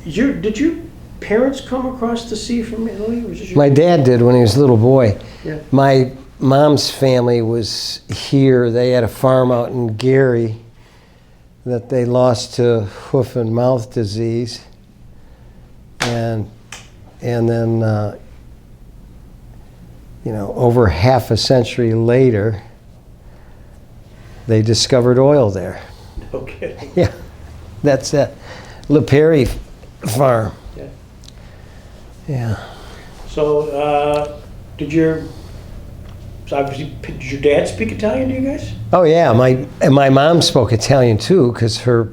Did your parents come across the sea from Italy? My dad did when he was a little boy. Yeah. My mom's family was here. They had a farm out in Gary that they lost to hoof and mouth disease. And then, over half a century later, they discovered oil there. Okay. Yeah, that's it. LePerry farm. Yeah. Yeah. So, did your dad speak Italian to you guys? Oh yeah, my mom spoke Italian too, because her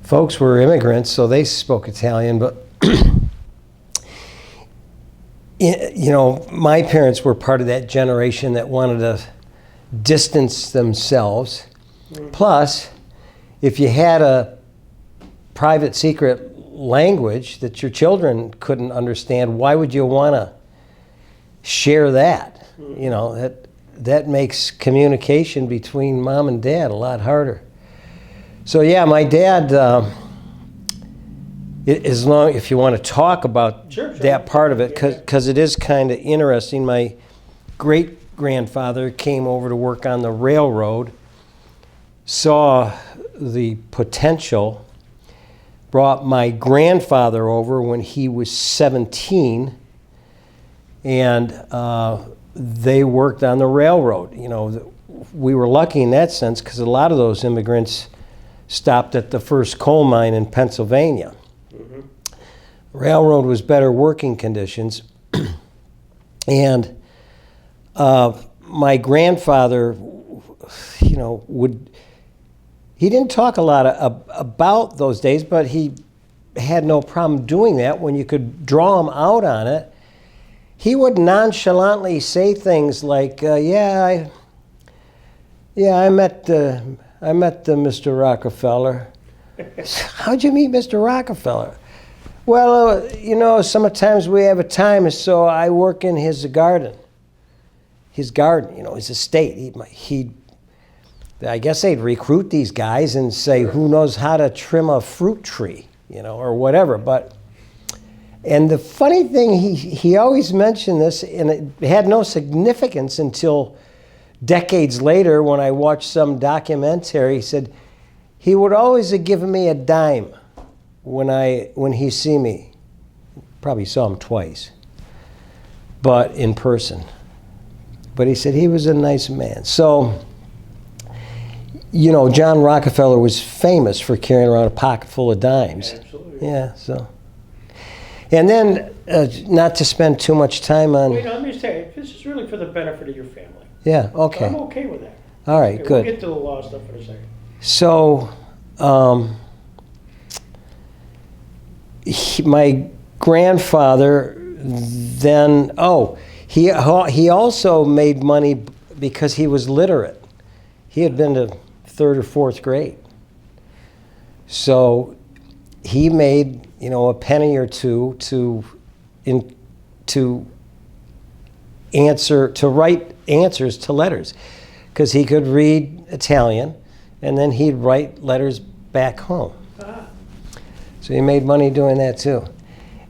folks were immigrants, so they spoke Italian. But my parents were part of that generation that wanted to distance themselves. Mm-hmm. Plus, if you had a private secret language that your children couldn't understand, why would you want to share that? Mm-hmm. That makes communication between mom and dad a lot harder. So yeah, my dad, if you want to talk about that part of it, because it is kind of interesting. My great-grandfather came over to work on the railroad, saw the potential, brought my grandfather over when he was 17, and they worked on the railroad. We were lucky in that sense because a lot of those immigrants stopped at the first coal mine in Pennsylvania. Mm-hmm. Railroad was better working conditions. And my grandfather, he didn't talk a lot about those days, but he had no problem doing that when you could draw him out on it. He would nonchalantly say things like, I met Mr. Rockefeller. How'd you meet Mr. Rockefeller? Well, sometimes we have a time, so I work in his garden. His garden, his estate. I guess they'd recruit these guys and say, who knows how to trim a fruit tree, or whatever. And the funny thing, he always mentioned this, and it had no significance until decades later when I watched some documentary. He said he would always have given me a dime when he see me. Probably saw him twice, but in person. But he said he was a nice man. So, John Rockefeller was famous for carrying around a pocket full of dimes. Absolutely. Yeah, so. And then, not to spend too much time on... Wait, let me just tell you, this is really for the benefit of your family. Yeah, okay. So I'm okay with that. All right, good. We'll get to the law stuff in a second. So, my grandfather then... he also made money because he was literate. He had been to 3rd or 4th grade. So he made, a penny or two to write answers to letters, because he could read Italian, and then he'd write letters back home. So he made money doing that too.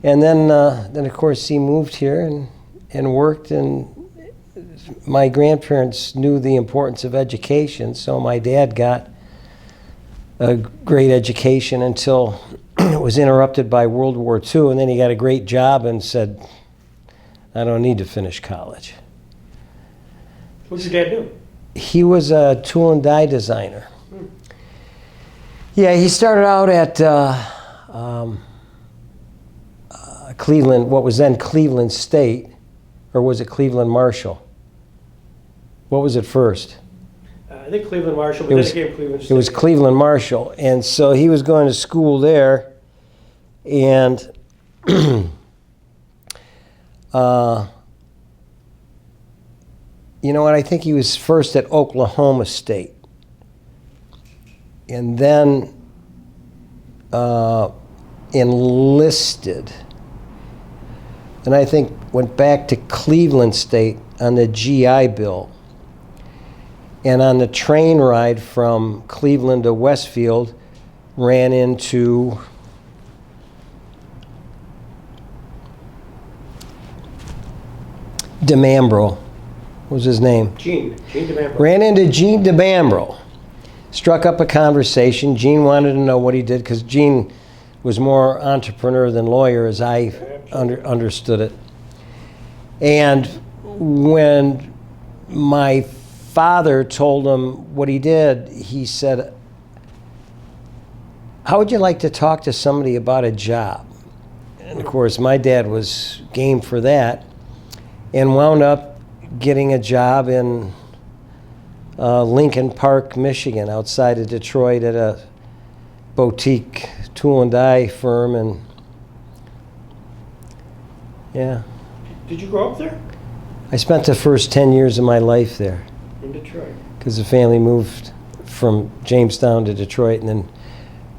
And then of course he moved here and worked, and my grandparents knew the importance of education, so my dad got a great education until it was interrupted by World War II, and then he got a great job and said, I don't need to finish college. What did your dad do? He was a tool and die designer. Yeah, he started out at Cleveland, what was then Cleveland State, or was it Cleveland Marshall? What was it first? I think Cleveland Marshall, but then it became Cleveland State. It was Cleveland Marshall, and so he was going to school there, and I think he was first at Oklahoma State, and then enlisted, and I think went back to Cleveland State on the GI Bill. And on the train ride from Cleveland to Westfield, ran into DeMambro. What was his name? Gene DeMambro. Ran into Gene DeMambro. Struck up a conversation. Gene wanted to know what he did because Gene was more entrepreneur than lawyer, as I understood it. And when my father told him what he did, he said, "How would you like to talk to somebody about a job?" And of course, my dad was game for that and wound up getting a job in Lincoln Park, Michigan, outside of Detroit at a boutique tool and die firm. And yeah, Did you grow up there? I spent the first 10 years of my life there In Detroit. because the family moved from Jamestown to Detroit and then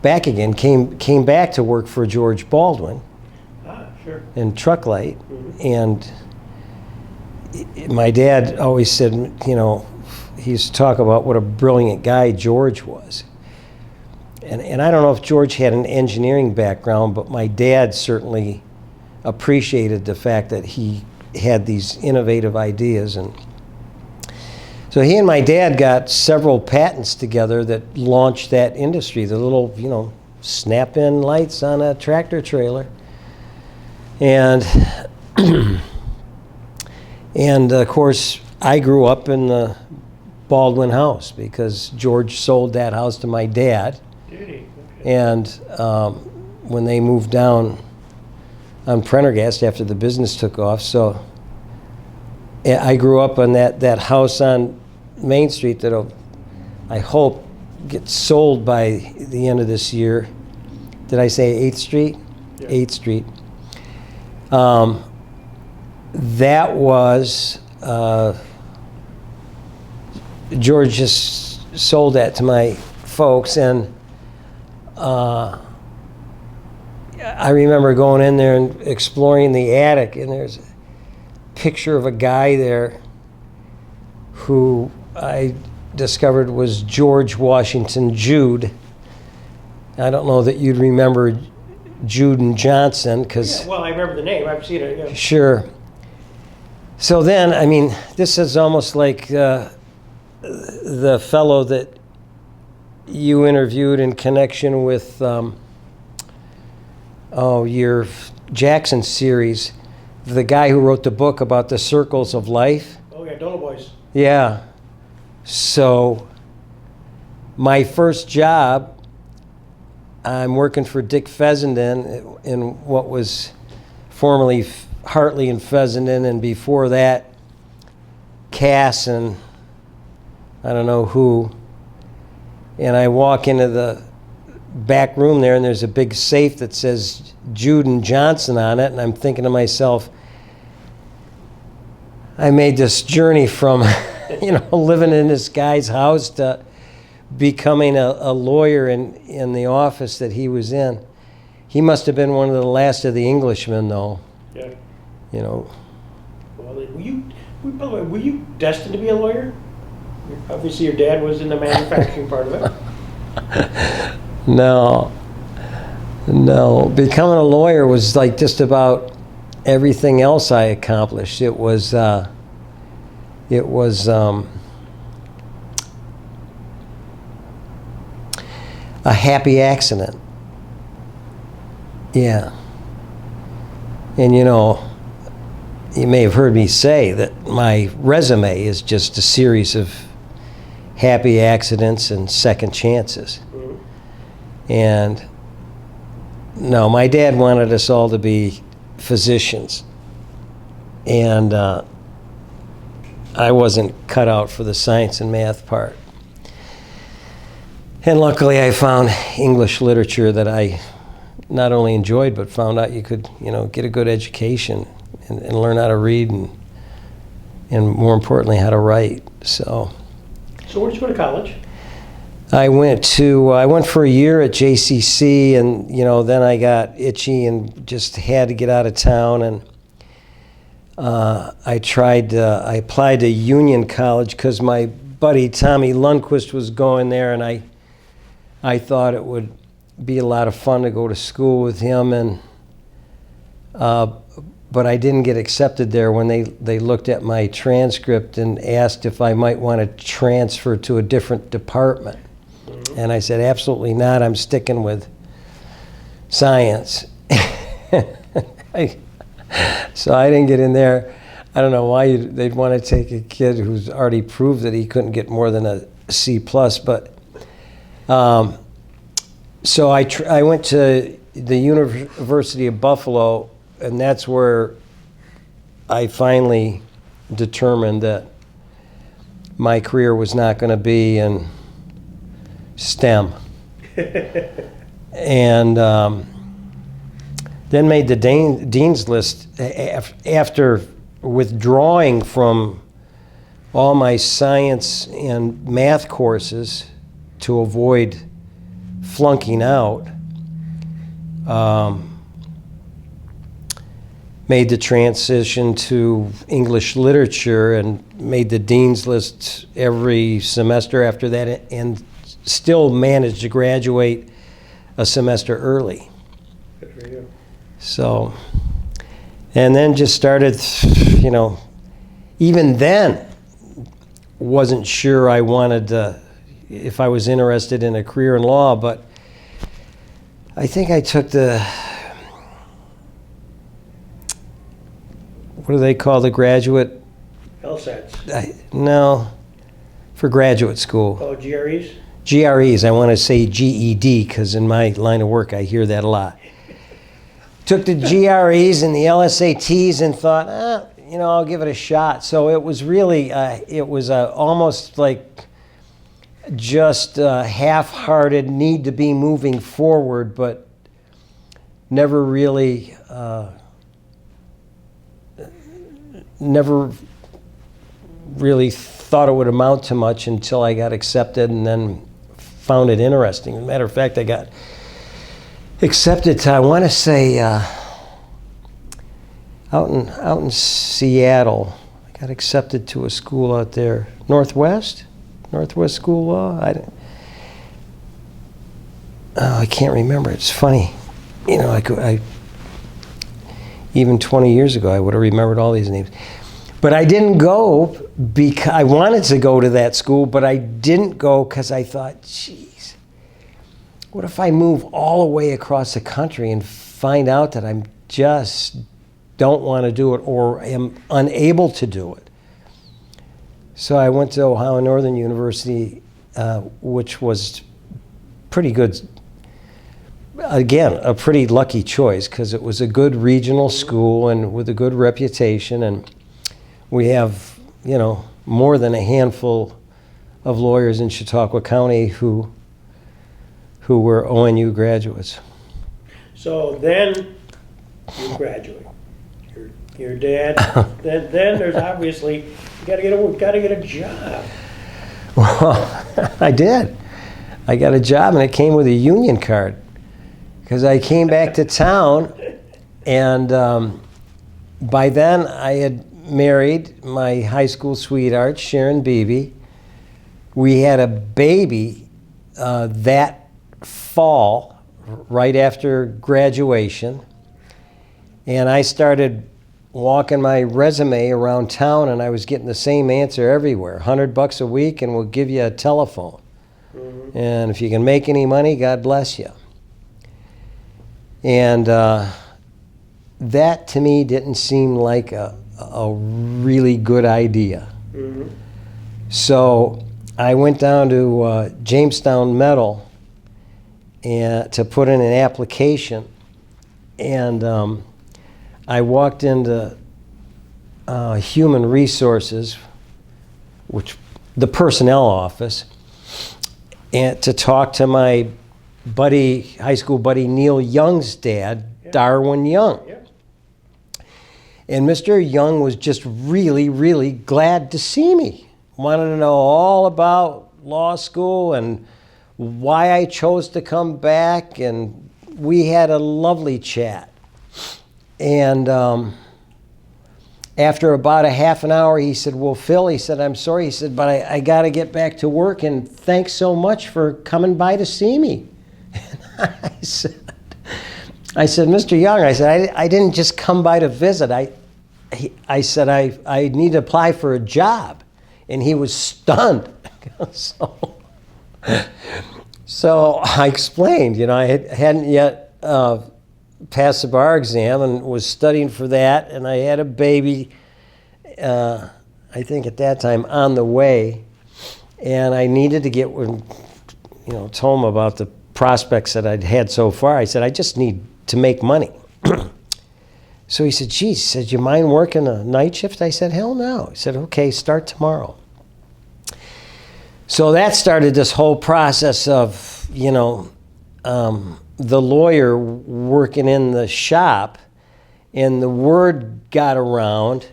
back again, came back to work for George Baldwin Sure. in Trucklight. Mhm. And my dad always said, you know, he used to talk about what a brilliant guy George was. And I don't know if George had an engineering background, but my dad certainly appreciated the fact that he had these innovative ideas. And so he and my dad got several patents together that launched that industry, the little, you know, snap-in lights on a tractor trailer. And and of course, I grew up in the Baldwin house because George sold that house to my dad. Did he? Okay. And when they moved down on Prendergast after the business took off, so I grew up on that house on Main Street that'll, I hope, get sold by the end of this year. Did I say 8th Street? Yeah. 8th Street. That was, George just sold that to my folks, and I remember going in there and exploring the attic, and there's a picture of a guy there who I discovered was George Washington Jude. I don't know that you'd remember Jude and Johnson, because... Yeah, well, I remember the name. I've seen it. Yeah. Sure. So then, I mean, this is almost like the fellow that you interviewed in connection with your Jackson series, the guy who wrote the book about the circles of life. Oh yeah, Dolo Boys. Yeah. So my first job, I'm working for Dick Fessenden in what was formerly Hartley and Fessenden, and before that, Cass and I don't know who. And I walk into the back room there, and there's a big safe that says Jude and Johnson on it, and I'm thinking to myself, I made this journey from, you know, living in this guy's house to becoming a lawyer in the office that he was in. He must have been one of the last of the Englishmen, though. Yeah. You know. Well, by the way, were you destined to be a lawyer? Obviously, your dad was in the manufacturing part of it. No. Becoming a lawyer was like just about everything else I accomplished. It was a happy accident. Yeah. And you know, you may have heard me say that my resume is just a series of happy accidents and second chances. Mhm. And no, my dad wanted us all to be physicians. And I wasn't cut out for the science and math part. And luckily I found English literature that I not only enjoyed, but found out you could, you know, get a good education and learn how to read and more importantly, how to write. So where did you go to college? I went for a year at JCC, and you know, then I got itchy and just had to get out of town, and I applied to Union College because my buddy Tommy Lundquist was going there, and I thought it would be a lot of fun to go to school with him. And but I didn't get accepted there when they looked at my transcript and asked if I might want to transfer to a different department. And I said, absolutely not, I'm sticking with science. So I didn't get in there. I don't know why they'd want to take a kid who's already proved that he couldn't get more than a C+, but so I went to the University of Buffalo, and that's where I finally determined that my career was not going to be in STEM. And then made the dean's list after withdrawing from all my science and math courses to avoid flunking out. Made the transition to English literature and made the dean's list every semester after that, and still managed to graduate a semester early. Good for you. So, and then just started, even then wasn't sure I wanted to, if I was interested in a career in law, but I think I took what do they call the graduate? LSATs. No, for graduate school. Oh, GREs? GREs, I want to say GED, because in my line of work I hear that a lot. Took the GREs and the LSATs and thought, I'll give it a shot. So it was really, almost like just half-hearted need to be moving forward, but never really thought it would amount to much until I got accepted and then found it interesting. As a matter of fact, I got accepted to, I want to say, out in Seattle. I got accepted to a school out there, Northwest School of Law. I can't remember. It's funny, I even 20 years ago I would have remembered all these names. But I didn't go because I wanted to go to that school, but I didn't go because I thought, geez, what if I move all the way across the country and find out that I'm just don't want to do it or am unable to do it? So I went to Ohio Northern University, which was pretty good. Again, a pretty lucky choice because it was a good regional school and with a good reputation, and we have, more than a handful of lawyers in Chautauqua County who were ONU graduates. So then you graduate. Your dad. then there's obviously you got to get a job. Well, I did. I got a job, and it came with a union card because I came back to town, and by then I had married my high school sweetheart, Sharon Beebe. We had a baby that fall, right after graduation, and I started walking my resume around town, and I was getting the same answer everywhere: $100 a week, and we'll give you a telephone. Mm-hmm. And if you can make any money, God bless you. And that to me didn't seem like a really good idea. Mm-hmm. So I went down to Jamestown Metal and to put in an application, and I walked into Human Resources, which the personnel office, and to talk to my high school buddy Neil Young's dad, yeah. Darwin Young. Yeah. And Mr. Young was just really, really glad to see me. Wanted to know all about law school and why I chose to come back, and we had a lovely chat. And after about a half an hour, he said, well, Phil, he said, I'm sorry. He said, but I got to get back to work, and thanks so much for coming by to see me. And I said, Mr. Young, I said, I didn't just come by to visit. I said, I need to apply for a job. And he was stunned. So I explained, you know, I hadn't yet passed the bar exam and was studying for that. And I had a baby, I think at that time, on the way. And I needed to get, you know, told him about the prospects that I'd had so far. I said, I just need to make money. So he said, geez, he said, you mind working a night shift? I said, hell no. He said, okay, start tomorrow. So that started this whole process of, you know, the lawyer working in the shop, and the word got around,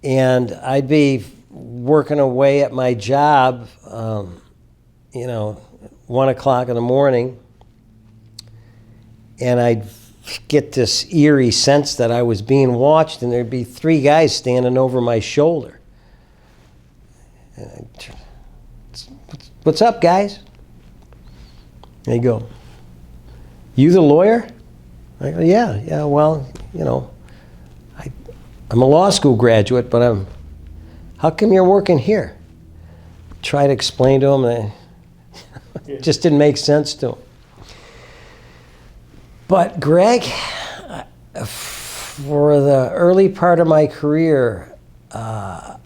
and I'd be working away at my job, you know, 1 o'clock in the morning, and I'd get this eerie sense that I was being watched, and there'd be 3 guys standing over my shoulder. And what's up, guys? They go, you the lawyer? I go, yeah, well, you know, I'm a law school graduate, but how come you're working here? Try to explain to them, and it just didn't make sense to them. But Greg, for the early part of my career, I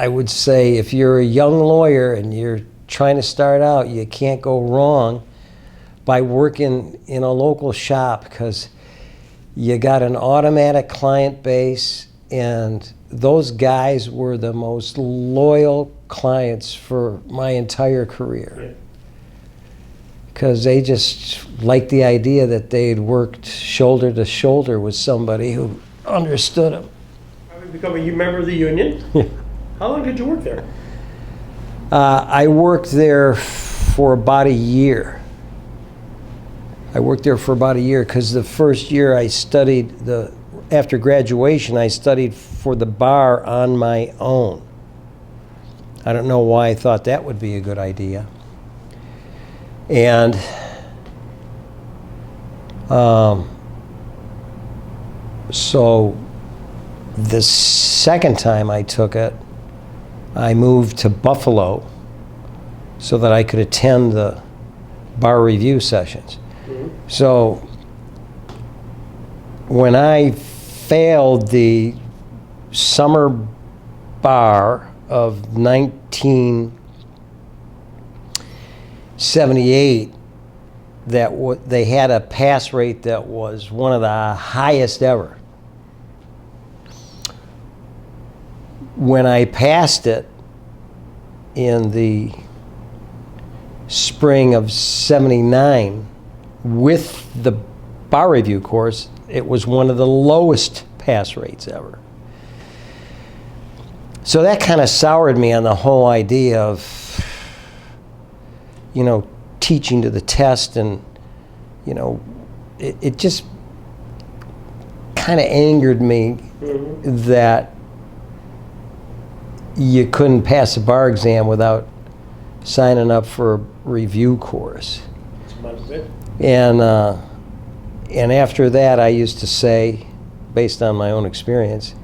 would say if you're a young lawyer and you're trying to start out, you can't go wrong by working in a local shop, because you got an automatic client base, and those guys were the most loyal clients for my entire career. Yeah. Because they just liked the idea that they'd worked shoulder to shoulder with somebody who understood them. How did you become a member of the union? Yeah. How long did you work there? I worked there for about a year. Because the first year I studied, after graduation, I studied for the bar on my own. I don't know why I thought that would be a good idea. And so the second time I took it, I moved to Buffalo so that I could attend the bar review sessions. Mm-hmm. So when I failed the summer bar of 1978, they had a pass rate that was one of the highest ever. When I passed it in the spring of '79 with the bar review course, it was one of the lowest pass rates ever. So that kind of soured me on the whole idea of, you know, teaching to the test, and, you know, it just kind of angered me that you couldn't pass a bar exam without signing up for a review course. And after that, I used to say, based on my own experience,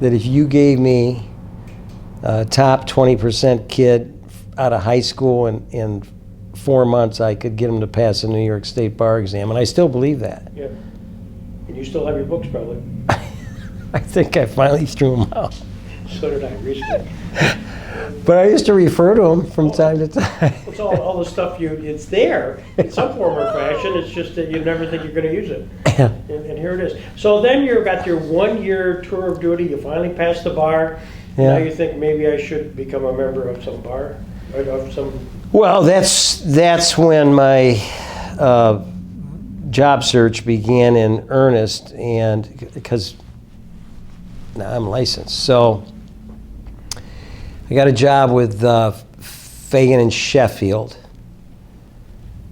that if you gave me a top 20% kid out of high school in 4 months, I could get him to pass the New York State bar exam, and I still believe that. Yeah. And you still have your books, probably. I think I finally threw them out. So did I recently. But I used to refer to them from time to time. It's all the stuff it's there in some form or fashion. It's just that you never think you're going to use it. Yeah. And here it is. So then you got your 1-year tour of duty. You finally passed the bar. Yeah. Now you think maybe I should become a member of some bar, or of some. Well, that's when my job search began in earnest, and because now I'm licensed, so I got a job with Fagan and Sheffield,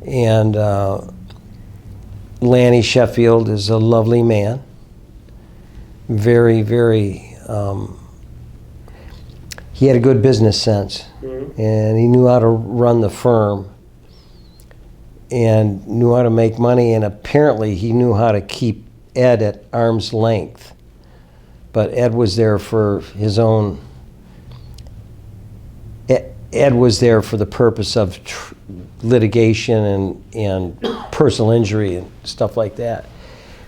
and Lanny Sheffield is a lovely man, very, very. He had a good business sense, and he knew how to run the firm. and knew how to make money, and apparently he knew how to keep Ed at arm's length. But Ed was there for his own. Ed was there for the purpose of litigation and personal injury and stuff like that.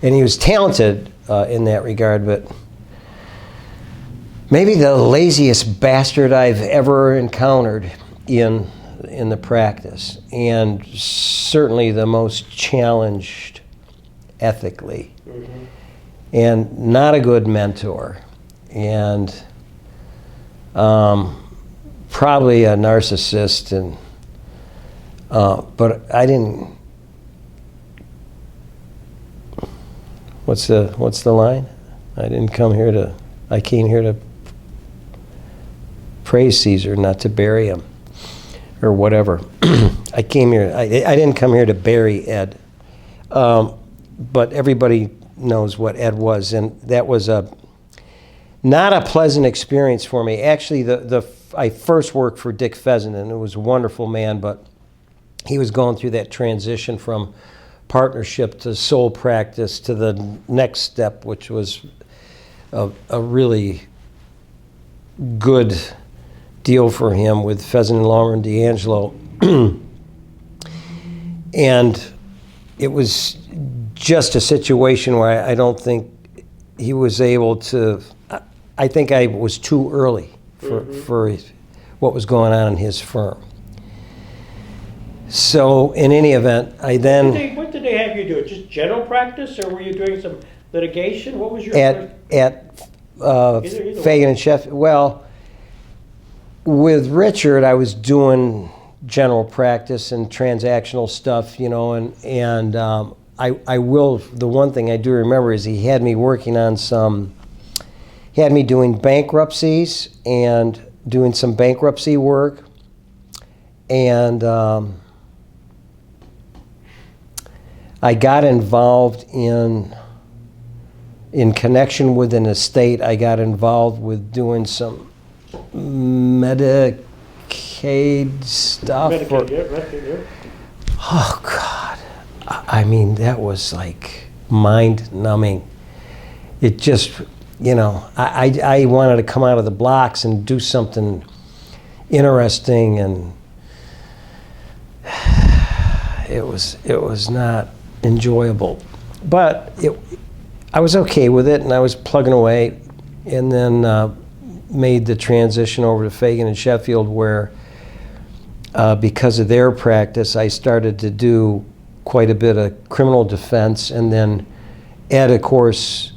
And he was talented in that regard, but maybe the laziest bastard I've ever encountered in the practice, and certainly the most challenged ethically, and not a good mentor, and probably a narcissist, and but I didn't. What's the line? I came here to praise Caesar, not to bury him, or whatever. I didn't come here to bury Ed, but everybody knows what Ed was, and that was not a pleasant experience for me. Actually, I first worked for Dick Pheasant, and it was a wonderful man, but he was going through that transition from partnership to sole practice to the next step, which was a really good deal for him with Pheasant and Lawmer and D'Angelo. And it was just a situation where I don't think he was able to. I think I was too early for what was going on in his firm. So in any event, I then... What did they have you do? Just general practice, or were you doing some litigation? What was your... At Either Fagan and Sheffield. Well, with Richard, I was doing general practice and transactional stuff, you know, and I will... The one thing I do remember is he had me working on he had me doing bankruptcies and doing some bankruptcy work, and I got involved in connection with an estate. I got involved with doing some Medicaid stuff. Medicaid. Oh, God. I mean, that was like mind-numbing. It just, you know, I wanted to come out of the blocks and do something interesting, and it was not enjoyable. But I was okay with it, and I was plugging away, and then made the transition over to Fagan and Sheffield, where because of their practice, I started to do quite a bit of criminal defense, and then Ed, of course,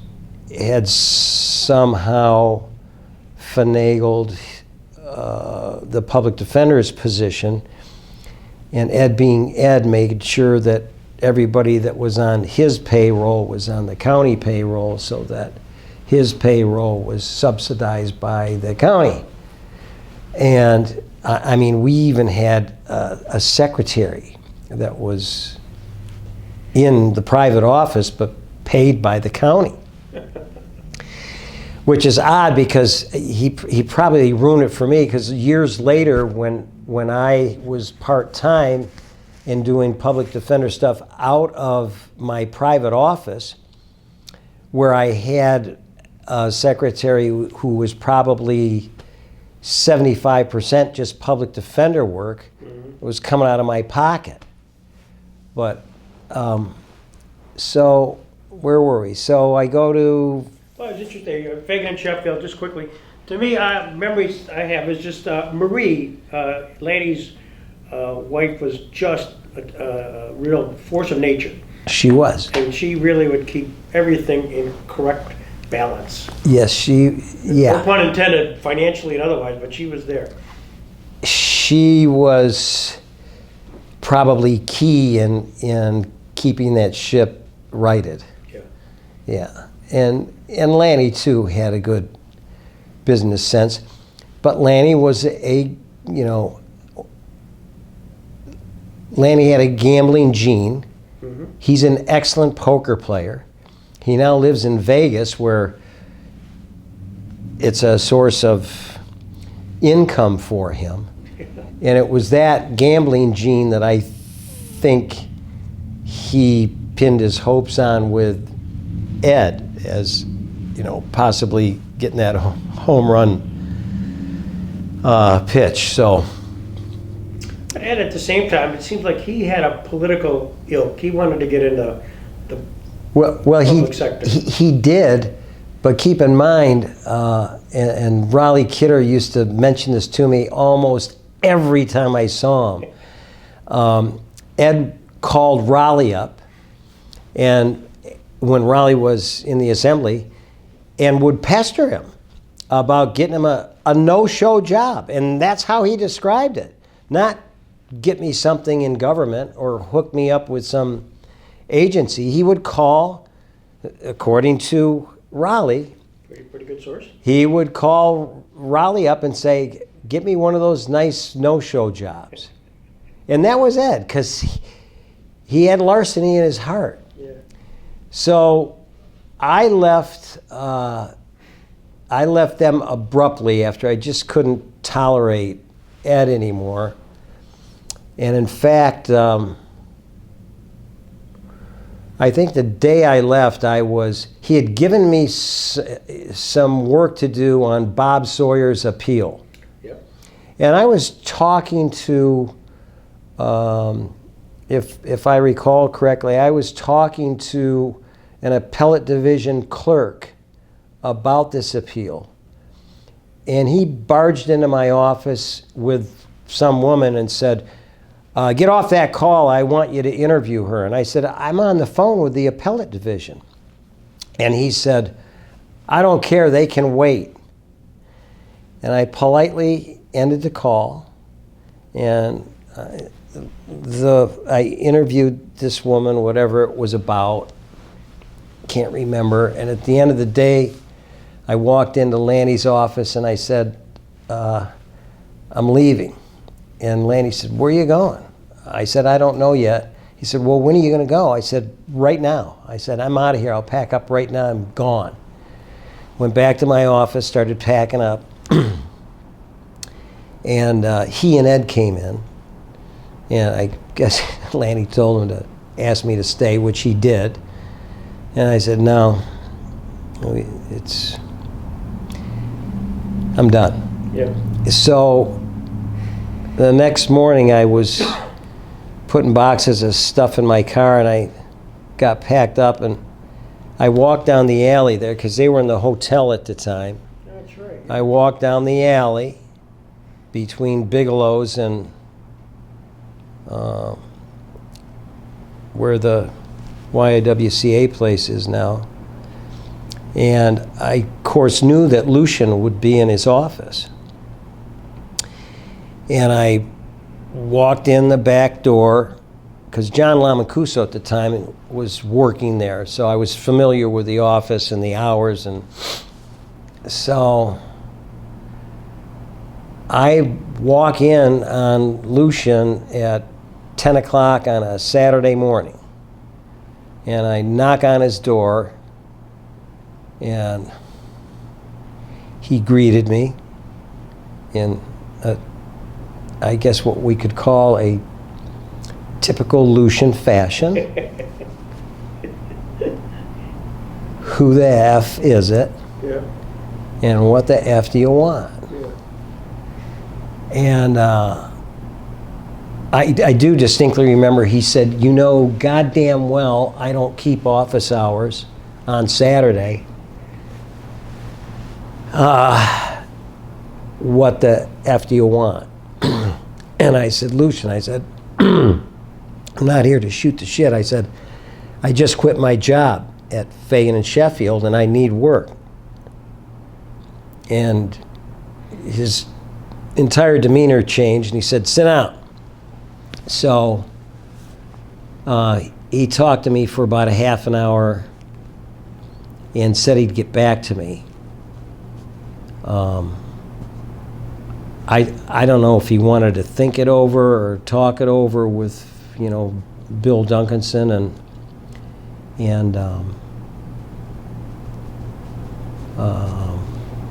had somehow finagled the public defender's position, and Ed, being Ed, made sure that everybody that was on his payroll was on the county payroll, so that his payroll was subsidized by the county. And I mean, we even had a secretary that was in the private office but paid by the county. Which is odd, because he probably ruined it for me, because years later, when I was part-time and doing public defender stuff out of my private office, where I had a secretary who was probably 75% just public defender work, it was coming out of my pocket. But so where were we? So I go to... Well, it's interesting. Fagan and Sheffield, just quickly. To me, memories I have is just Marie, Lanny's wife, was just a real force of nature. She was. And she really would keep everything in correct balance. Yes, No pun intended, financially and otherwise, but she was there. She was probably key in keeping that ship righted. Yeah. Yeah. And Lanny, too, had a good business sense. But Lanny was Lanny had a gambling gene. Mm-hmm. He's an excellent poker player. He now lives in Vegas, where it's a source of income for him. And it was that gambling gene that I think he pinned his hopes on with Ed as, possibly getting that home run pitch. So. But Ed, at the same time, it seems like he had a political ilk. He wanted to get into the Well, public sector. he did, but keep in mind, and Raleigh Kidder used to mention this to me almost every time I saw him. Ed called Raleigh up, and when Raleigh was in the assembly, and would pester him about getting him a no-show job, and that's how he described it. Not get me something in government or hook me up with some agency. He would call, according to Raleigh, Pretty good source. he would call Raleigh up and say, get me one of those nice no-show jobs. And that was Ed, because he had larceny in his heart. Yeah. So I left them abruptly after I just couldn't tolerate Ed anymore. And in fact, I think the day I left, he had given me some work to do on Bob Sawyer's appeal. Yep. And I was talking to, if I recall correctly, I was talking to an appellate division clerk about this appeal. And he barged into my office with some woman and said, get off that call, I want you to interview her. And I said, I'm on the phone with the appellate division. And he said, I don't care, they can wait. And I politely ended the call, and I interviewed this woman, whatever it was about, can't remember. And at the end of the day, I walked into Lanny's office and I said, I'm leaving. And Lanny said, where are you going? I said, I don't know yet. He said, well, when are you going to go? I said, right now. I said, I'm out of here. I'll pack up right now. I'm gone. Went back to my office, started packing up. And he and Ed came in. And I guess Lanny told him to ask me to stay, which he did. And I said, no, I'm done. Yeah. So the next morning I was putting boxes of stuff in my car, and I got packed up, and I walked down the alley there because they were in the hotel at the time. That's right. I walked down the alley between Bigelow's and where the YWCA place is now. And I, of course, knew that Lucian would be in his office. And I walked in the back door, because John Lamacuso at the time was working there, so I was familiar with the office and the hours. And so I walk in on Lucian at 10 o'clock on a Saturday morning. And I knock on his door, and he greeted me in I guess what we could call a typical Lucian fashion. Who the F is it? Yeah. And what the F do you want? Yeah. And I do distinctly remember he said, you know goddamn well I don't keep office hours on Saturday. What the F do you want? And I said, Lucian, I said, I'm not here to shoot the shit. I said, I just quit my job at Fagan and Sheffield, and I need work. And his entire demeanor changed, and he said, sit down. So he talked to me for about a half an hour and said he'd get back to me. I don't know if he wanted to think it over or talk it over with, Bill Duncanson and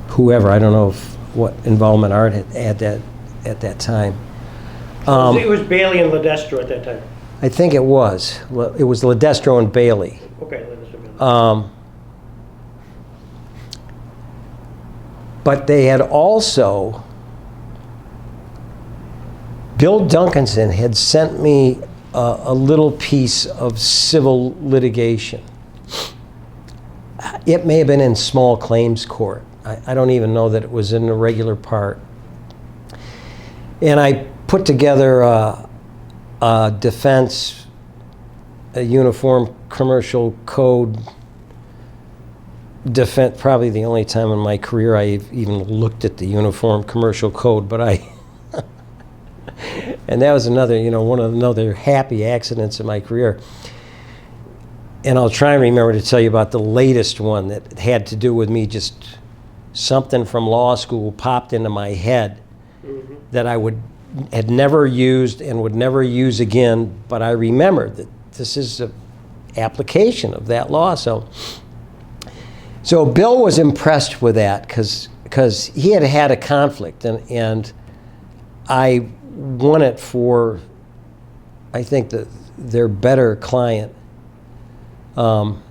whoever. I don't know what involvement Art had at that time. It was Bailey and Ledestro at that time. I think it was. It was Ledestro and Bailey. Okay. Let us know. But they had also, Bill Duncanson had sent me a little piece of civil litigation. It may have been in small claims court. I don't even know that it was in the regular part. And I put together a defense, a uniform commercial code defense, probably the only time in my career I even looked at the uniform commercial code, but and that was another, one of another happy accidents in my career. And I'll try and remember to tell you about the latest one that had to do with me, just something from law school popped into my head that I had never used and would never use again, but I remembered that this is an application of that law. So Bill was impressed with that because he had had a conflict, and I won it for, I think, their better client. And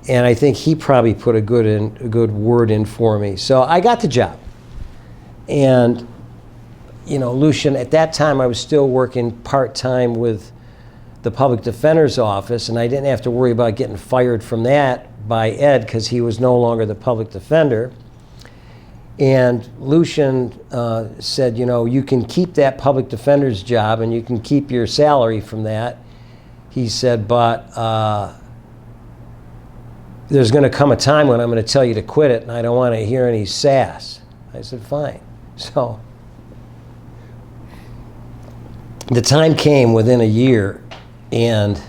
I think he probably put a good word in for me. So I got the job. And, Lucian, at that time I was still working part-time with the public defender's office, and I didn't have to worry about getting fired from that by Ed because he was no longer the public defender. And Lucian said, you can keep that public defender's job and you can keep your salary from that. He said, but there's going to come a time when I'm going to tell you to quit it, and I don't want to hear any sass. I said, fine. So the time came within a year, and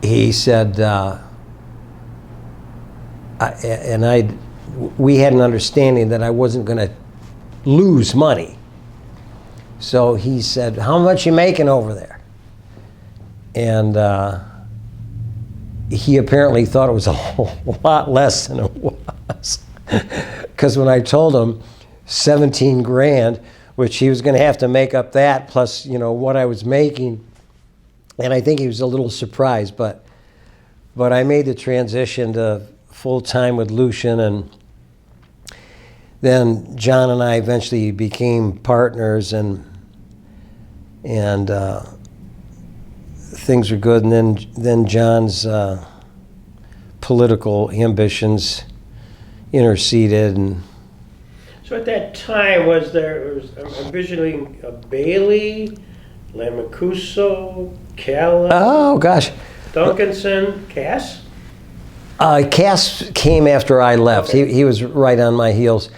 he said, we had an understanding that I wasn't going to lose money. So he said, how much you making over there? And he apparently thought it was a whole lot less than it was. Because when I told him 17 grand, which he was going to have to make up that plus, what I was making, and I think he was a little surprised, but I made the transition to full-time with Lucian, and then John and I eventually became partners, and things were good. And then John's political ambitions interceded. And So at that time, was originally Bailey, Lamacuso, Cala, oh gosh, Duncanson, Cass? Cass came after I left. Okay. He was right on my heels.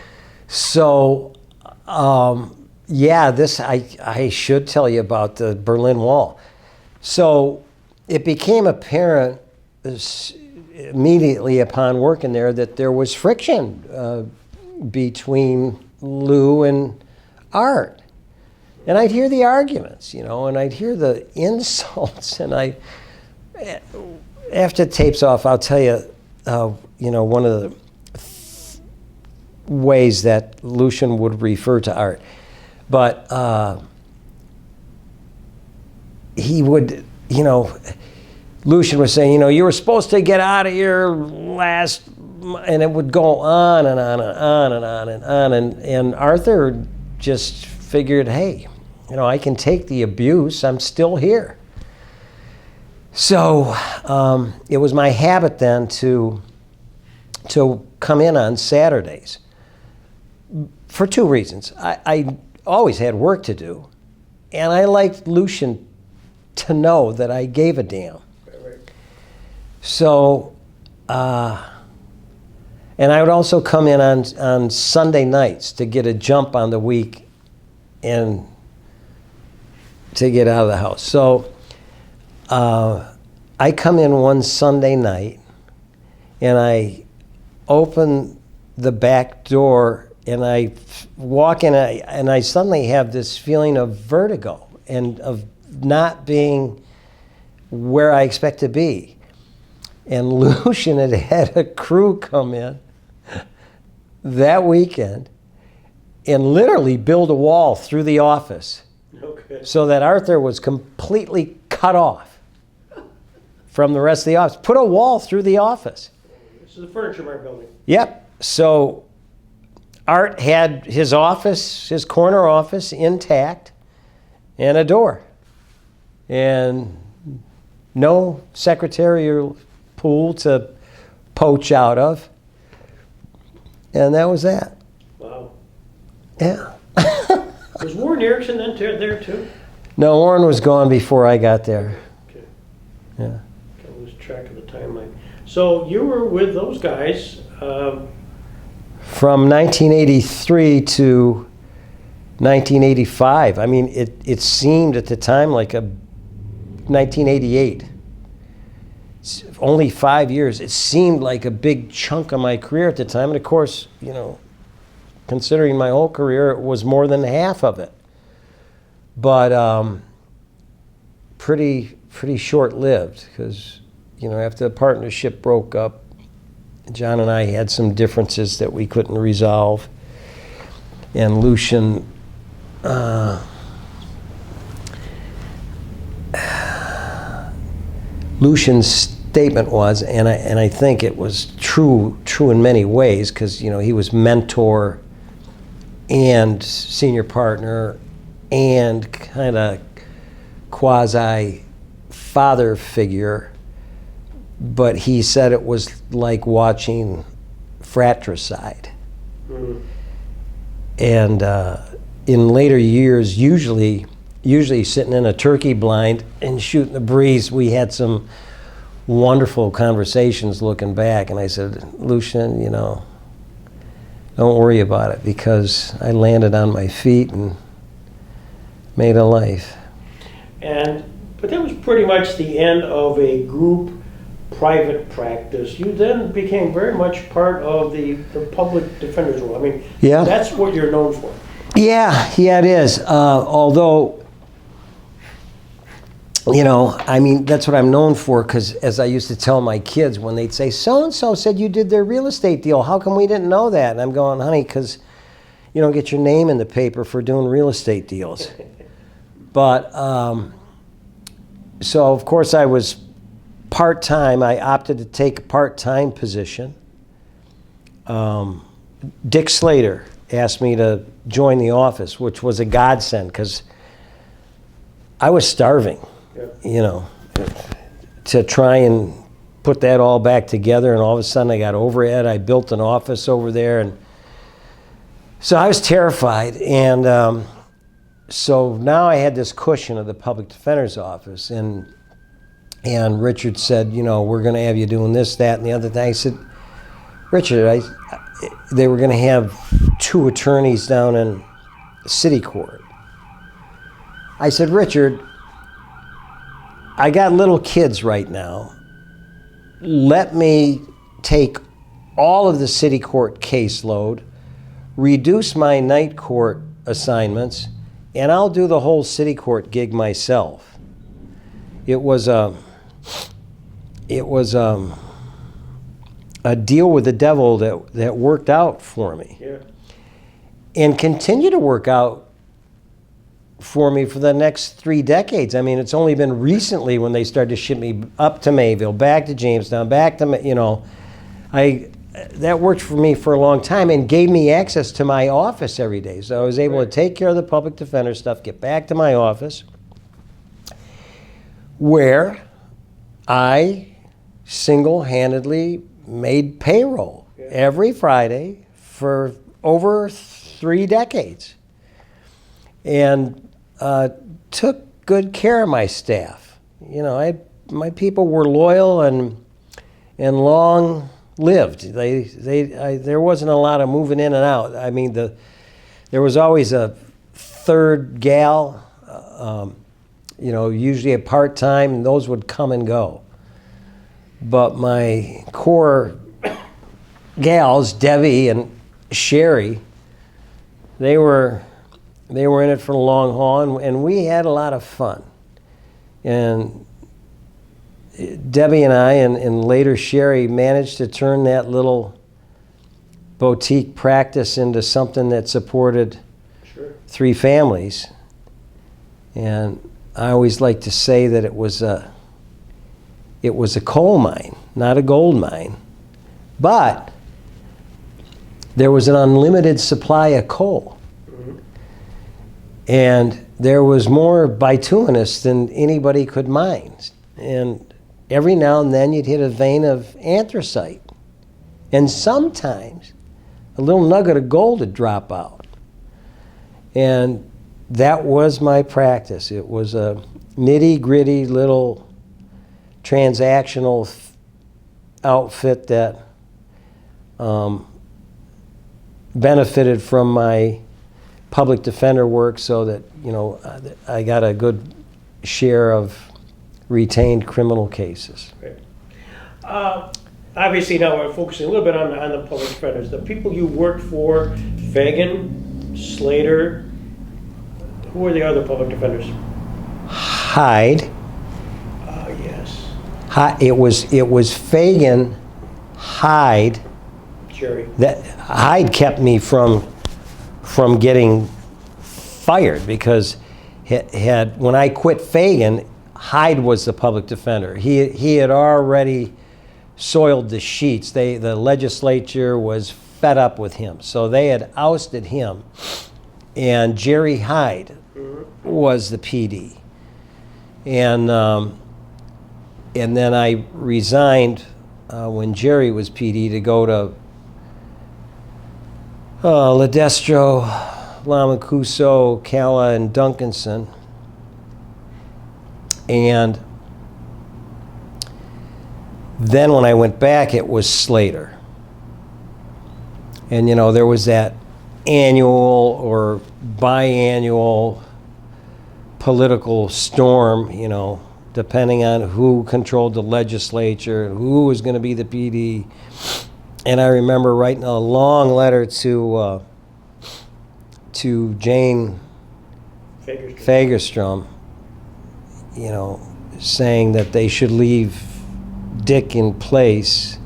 So this I should tell you about the Berlin Wall. So it became apparent immediately upon working there that there was friction between Lou and Art. And I'd hear the arguments, and I'd hear the insults, and after the tape's off, I'll tell you, one of the ways that Lucian would refer to Art. But he would, Lucian was saying, you were supposed to get out of here last, and it would go on and on and on and on and on. And Arthur just figured, hey, I can take the abuse. I'm still here. So it was my habit then to come in on Saturdays for two reasons. I always had work to do, and I liked Lucian to know that I gave a damn. Right. So, and I would also come in on Sunday nights to get a jump on the week and to get out of the house. So I come in one Sunday night, and I open the back door, and I walk in, and I suddenly have this feeling of vertigo and of not being where I expect to be. And Lucian had a crew come in that weekend and literally build a wall through the office Okay. so that Arthur was completely cut off from the rest of the office. Put a wall through the office. This is the furniture mart building. Yep. So Art had his office, his corner office, intact, and a door. And no secretarial pool to poach out of. And that was that. Wow. Yeah. Was Warren Erickson then there too? No, Warren was gone before I got there. Okay. Yeah. I lose track of the timeline. So you were with those guys. From 1983 to 1985. I mean, it seemed at the time like a 1988. It's only 5 years. It seemed like a big chunk of my career at the time. And of course, considering my whole career, it was more than half of it. But pretty short-lived because, after the partnership broke up, John and I had some differences that we couldn't resolve. And Lucian's statement was, and I think it was true in many ways, because he was mentor and senior partner and kind of quasi father figure, but he said it was like watching fratricide. Mm. And in later years, usually sitting in a turkey blind and shooting the breeze, we had some wonderful conversations looking back. And I said, Lucian, don't worry about it, because I landed on my feet and made a life. But that was pretty much the end of a group private practice. You then became very much part of the public defender's role. I mean, Yeah. That's what you're known for. Yeah, it is. Although, that's what I'm known for, because as I used to tell my kids when they'd say, so-and-so said you did their real estate deal. How come we didn't know that? And I'm going, honey, because you don't get your name in the paper for doing real estate deals. But, so of course I was part-time. I opted to take a part-time position. Dick Slater asked me to join the office, which was a godsend, because I was starving, to try and put that all back together. And all of a sudden I got overhead. I built an office over there. And so I was terrified. And so now I had this cushion of the public defender's office. And Richard said, we're going to have you doing this, that, and the other thing. I said, Richard, they were going to have 2 attorneys down in city court. I said, Richard, I got little kids right now. Let me take all of the city court caseload, reduce my night court assignments, and I'll do the whole city court gig myself. It was a deal with the devil that worked out for me. Yeah. And continue to work out for me for the next 3 decades. I mean, it's only been recently when they started to ship me up to Mayville, back to Jamestown, back to, that worked for me for a long time and gave me access to my office every day. So I was able to take care of the public defender stuff, get back to my office, where I single-handedly made payroll every Friday for over 3 decades, and took good care of my staff. My people were loyal and long lived. There wasn't a lot of moving in and out. I mean, there was always a third gal, usually a part-time, and those would come and go. But my core gals, Debbie and Sherry, they were in it for the long haul, and we had a lot of fun. And Debbie and I, and later Sherry, managed to turn that little boutique practice into something that supported 3 families. And I always like to say that it was a coal mine, not a gold mine. But there was an unlimited supply of coal. And there was more bituminous than anybody could mine. And every now and then you'd hit a vein of anthracite. And sometimes a little nugget of gold would drop out. And that was my practice. It was a nitty-gritty little transactional outfit that benefited from my public defender work, so that, you know, I got a good share of retained criminal cases. Great. Obviously, now we're focusing a little bit on the public defenders. The people you worked for, Fagan, Slater, who were the other public defenders? Hyde. Yes. It was Fagan, Hyde. Jerry. That Hyde kept me from getting fired, because when I quit Fagan, Hyde was the public defender. He had already soiled the sheets. The legislature was fed up with him, so they had ousted him, and Jerry Hyde was the PD. And then I resigned when Jerry was PD to go to Ledestro, Lamacuso, Cala, and Duncanson. And then when I went back, it was Slater. And, you know, there was that annual or biannual political storm, you know, depending on who controlled the legislature and who was going to be the PD. And I remember writing a long letter to Jane Fagerstrom, you know, saying that they should leave Dick in place,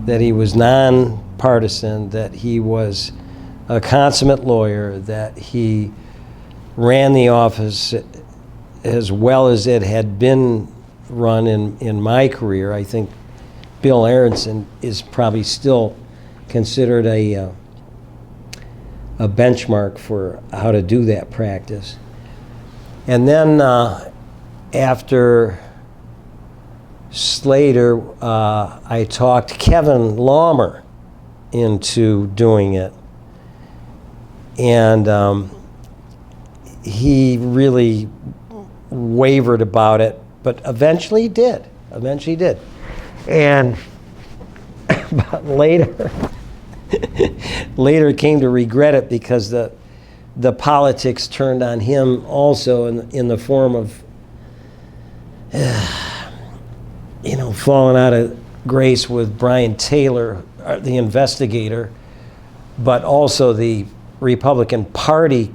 that he was nonpartisan, that he was a consummate lawyer, that he ran the office as well as it had been run in my career. I think Bill Aronson is probably still considered a benchmark for how to do that practice. And then after Slater, I talked Kevin Laumer into doing it. And he really wavered about it, but eventually did. And but later came to regret it, because the politics turned on him also in the form of you know, falling out of grace with Brian Taylor, the investigator, but also the Republican Party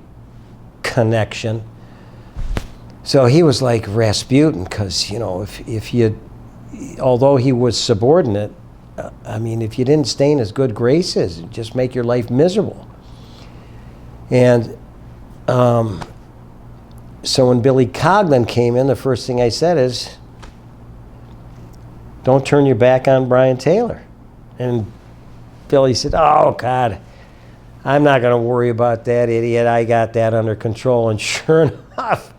connection. So he was like Rasputin, because, you know, if you, although he was subordinate, I mean, if you didn't stay in his good graces, it'd just make your life miserable. And so when Billy Coughlin came in, the first thing I said is, don't turn your back on Brian Taylor. And Billy said, oh, God, I'm not going to worry about that idiot. I got that under control. And sure enough,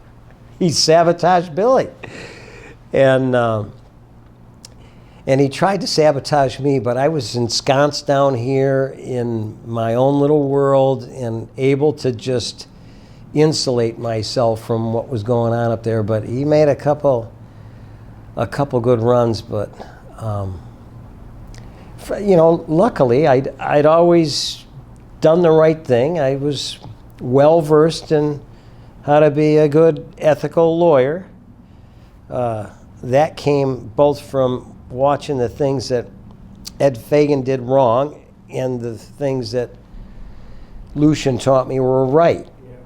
he sabotaged Billy. And he tried to sabotage me, but I was ensconced down here in my own little world and able to just insulate myself from what was going on up there. But he made a couple good runs, but you know, luckily I'd always done the right thing. I was well versed in how to be a good ethical lawyer. That came both from watching the things that Ed Fagan did wrong and the things that Lucian taught me were right. Yeah.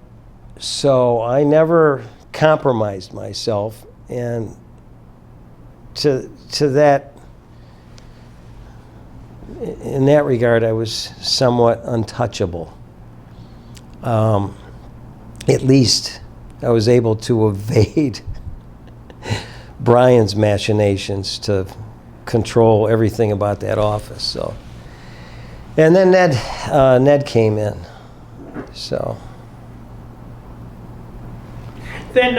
So I never compromised myself, and to that, in that regard, I was somewhat untouchable. At least I was able to evade Brian's machinations to control everything about that office. So, and then Ned came in. So. Then,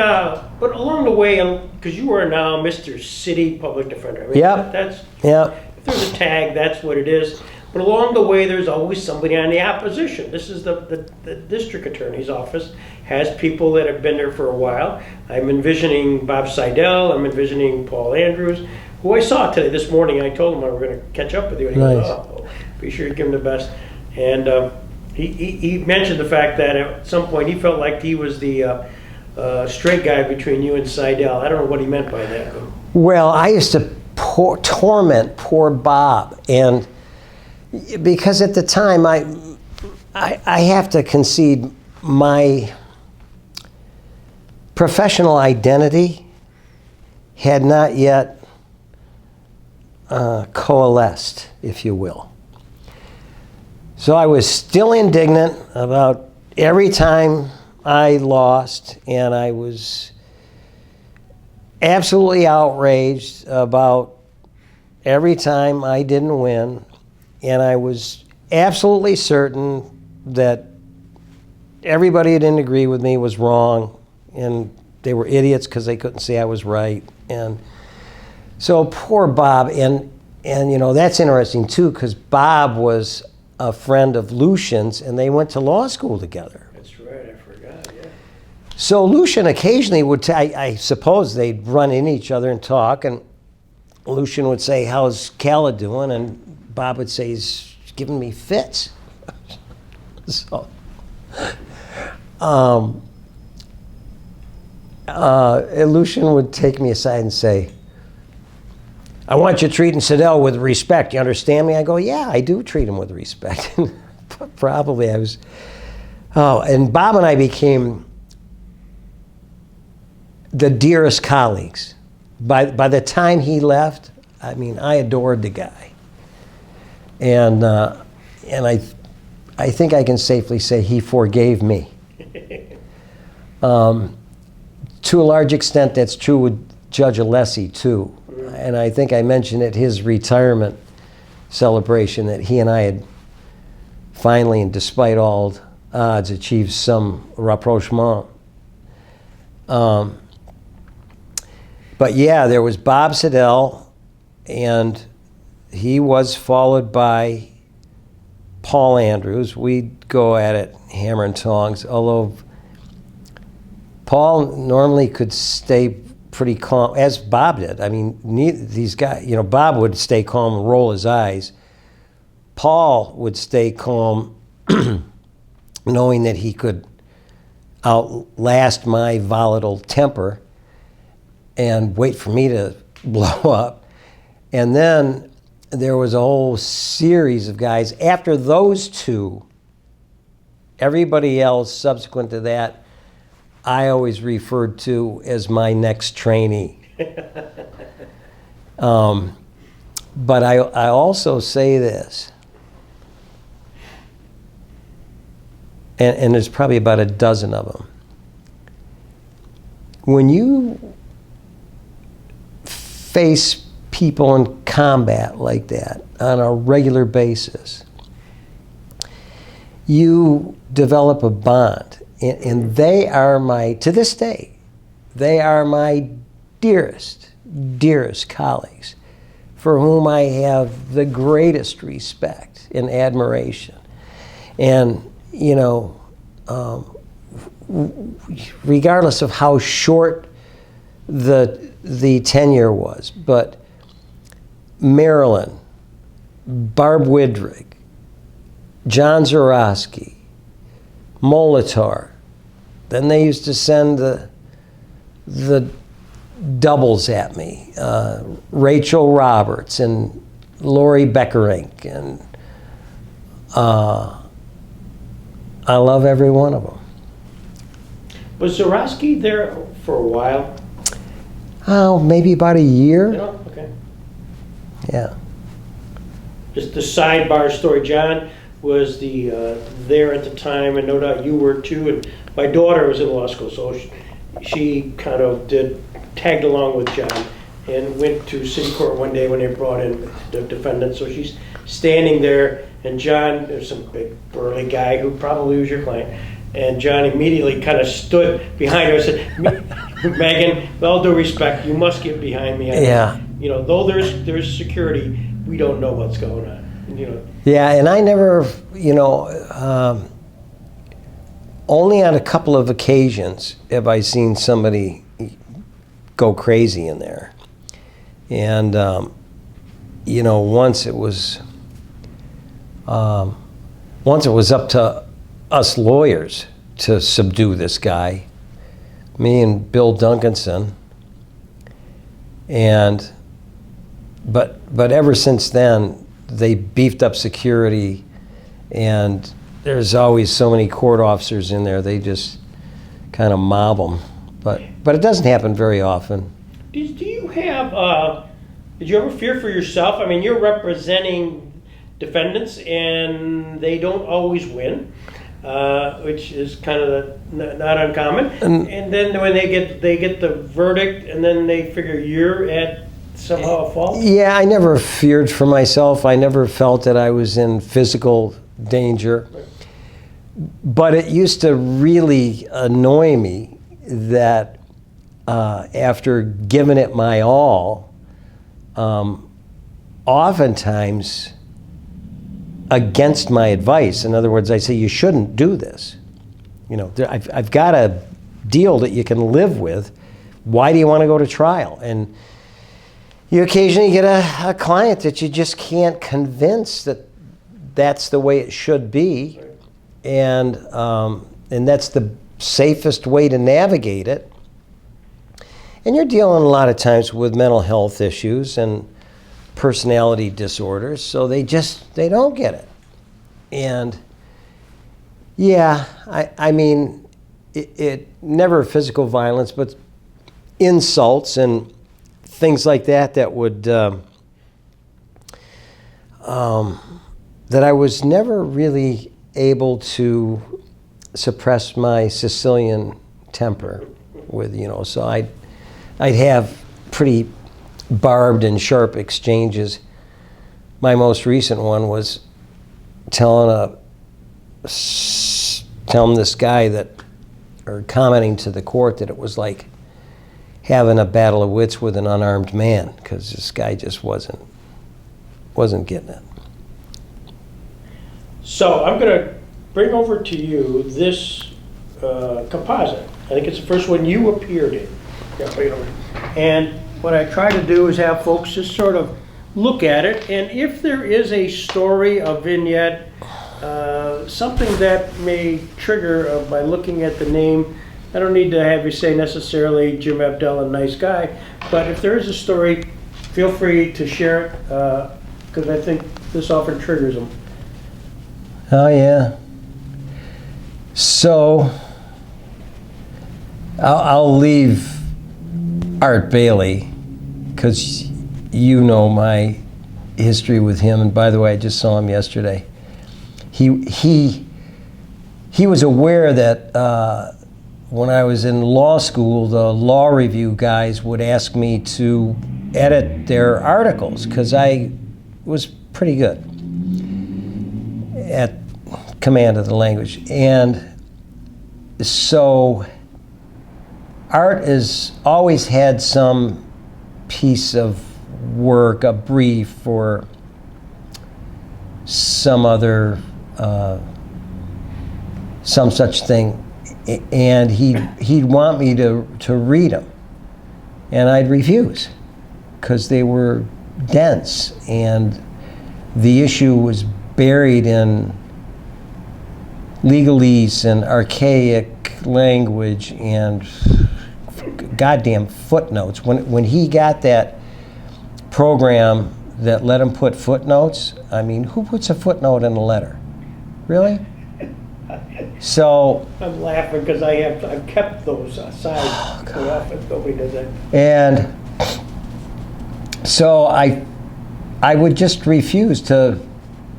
but along the way, because you are now Mr. City Public Defender. I mean, Yep. If there's a tag, that's what it is. But along the way, there's always somebody on the opposition. This is the district attorney's office has people that have been there for a while. I'm envisioning Bob Seidel. I'm envisioning Paul Andrews, who I saw today this morning. I told him I were going to catch up with you. And he Nice. goes, "Oh, be sure to give him the best." And he mentioned the fact that at some point he felt like he was the straight guy between you and Seidel. I don't know what he meant by that. But. Well, I used to torment poor Bob, and because at the time I have to concede my professional identity had not yet coalesced, if you will. So I was still indignant about every time I lost, and I was absolutely outraged about every time I didn't win, and I was absolutely certain that everybody who didn't agree with me was wrong, and they were idiots because they couldn't see I was right. And so poor Bob, and you know, that's interesting too, because Bob was a friend of Lucian's, and they went to law school together. That's right, I forgot, yeah. So Lucian occasionally would, I suppose they'd run into each other and talk, and Lucian would say, "How's Cala doing?" And Bob would say, "He's giving me fits." So, Lucian would take me aside and say, "I want you treating Seidel with respect. You understand me?" I go, "Yeah, I do treat him with respect." Probably I was, and Bob and I became the dearest colleagues. By the time he left, I mean, I adored the guy. And I think I can safely say he forgave me. To a large extent, that's true with Judge Alessi, too. And I think I mentioned at his retirement celebration that he and I had finally, and despite all odds, achieved some rapprochement. But yeah, there was Bob Seidel, and he was followed by Paul Andrews. We'd go at it hammer and tongs, although Paul normally could stay pretty calm, as Bob did. I mean, these guys, you know, Bob would stay calm and roll his eyes. Paul would stay calm, knowing that he could outlast my volatile temper and wait for me to blow up. And then there was a whole series of guys. After those two, everybody else subsequent to that, I always referred to as my next trainee. But I also say this, and there's probably about a dozen of them. When you face people in combat like that on a regular basis, you develop a bond. And they are to this day, they are my dearest colleagues, for whom I have the greatest respect and admiration. And, you know, regardless of how short the tenure was, but Marilyn, Barb Widrig, John Zarowski, Molitor. Then they used to send the doubles at me, Rachel Roberts and Lori Beckerink, and I love every one of them. Was Zarowski there for a while? Oh, maybe about a year. No? Okay. Yeah. Just the sidebar story. John was there at the time, and no doubt you were too. And my daughter was in law school, so she kind of tagged along with John and went to city court one day when they brought in the defendant. So she's standing there, and John, there's some big burly guy who probably was your client, and John immediately kind of stood behind her and said, Megan, with all due respect, you must get behind me. Yeah. You know, though there's security, we don't know what's going on. You know. Yeah, and I never, only on a couple of occasions have I seen somebody go crazy in there. And, once it was up to us lawyers to subdue this guy, me and Bill Duncanson. But ever since then, they beefed up security, and there's always so many court officers in there. They just kind of mob them. But it doesn't happen very often. Do you have, did you ever fear for yourself? I mean, you're representing defendants, and they don't always win, which is kind of not uncommon. And then when they get the verdict, and then they figure you're at somehow a fault? Yeah, I never feared for myself. I never felt that I was in physical danger. But it used to really annoy me that after giving it my all, oftentimes against my advice. In other words, I say, you shouldn't do this. I've got a deal that you can live with. Why do you want to go to trial? And you occasionally get a client that you just can't convince that that's the way it should be. And that's the safest way to navigate it. And you're dealing a lot of times with mental health issues and personality disorders, so they don't get it. And yeah, I mean, it never physical violence, but insults and things like that would that I was never really able to suppress my Sicilian temper with, so I'd have pretty barbed and sharp exchanges. My most recent one was telling this guy or commenting to the court that it was like having a battle of wits with an unarmed man, because this guy just wasn't getting it. So I'm going to bring over to you this composite. I think it's the first one you appeared in. And what I try to do is have folks just sort of look at it, and if there is a story, a vignette, something that may trigger by looking at the name. I don't need to have you say necessarily Jim Abdell, a nice guy, but if there is a story, feel free to share it, because I think this often triggers them. Oh, yeah. So, I'll leave Art Bailey, because you know my history with him, and by the way, I just saw him yesterday. He was aware that when I was in law school, the law review guys would ask me to edit their articles, because I was pretty good at command of the language. And so Art has always had some piece of work, a brief, or some other, some such thing, and he'd want me to read them, and I'd refuse, because they were dense, and the issue was buried in legalese and archaic language and goddamn footnotes. When he got that program that let him put footnotes, I mean, who puts a footnote in a letter? Really? So I'm laughing because I've kept those aside so often. Nobody does that. And so I would just refuse to,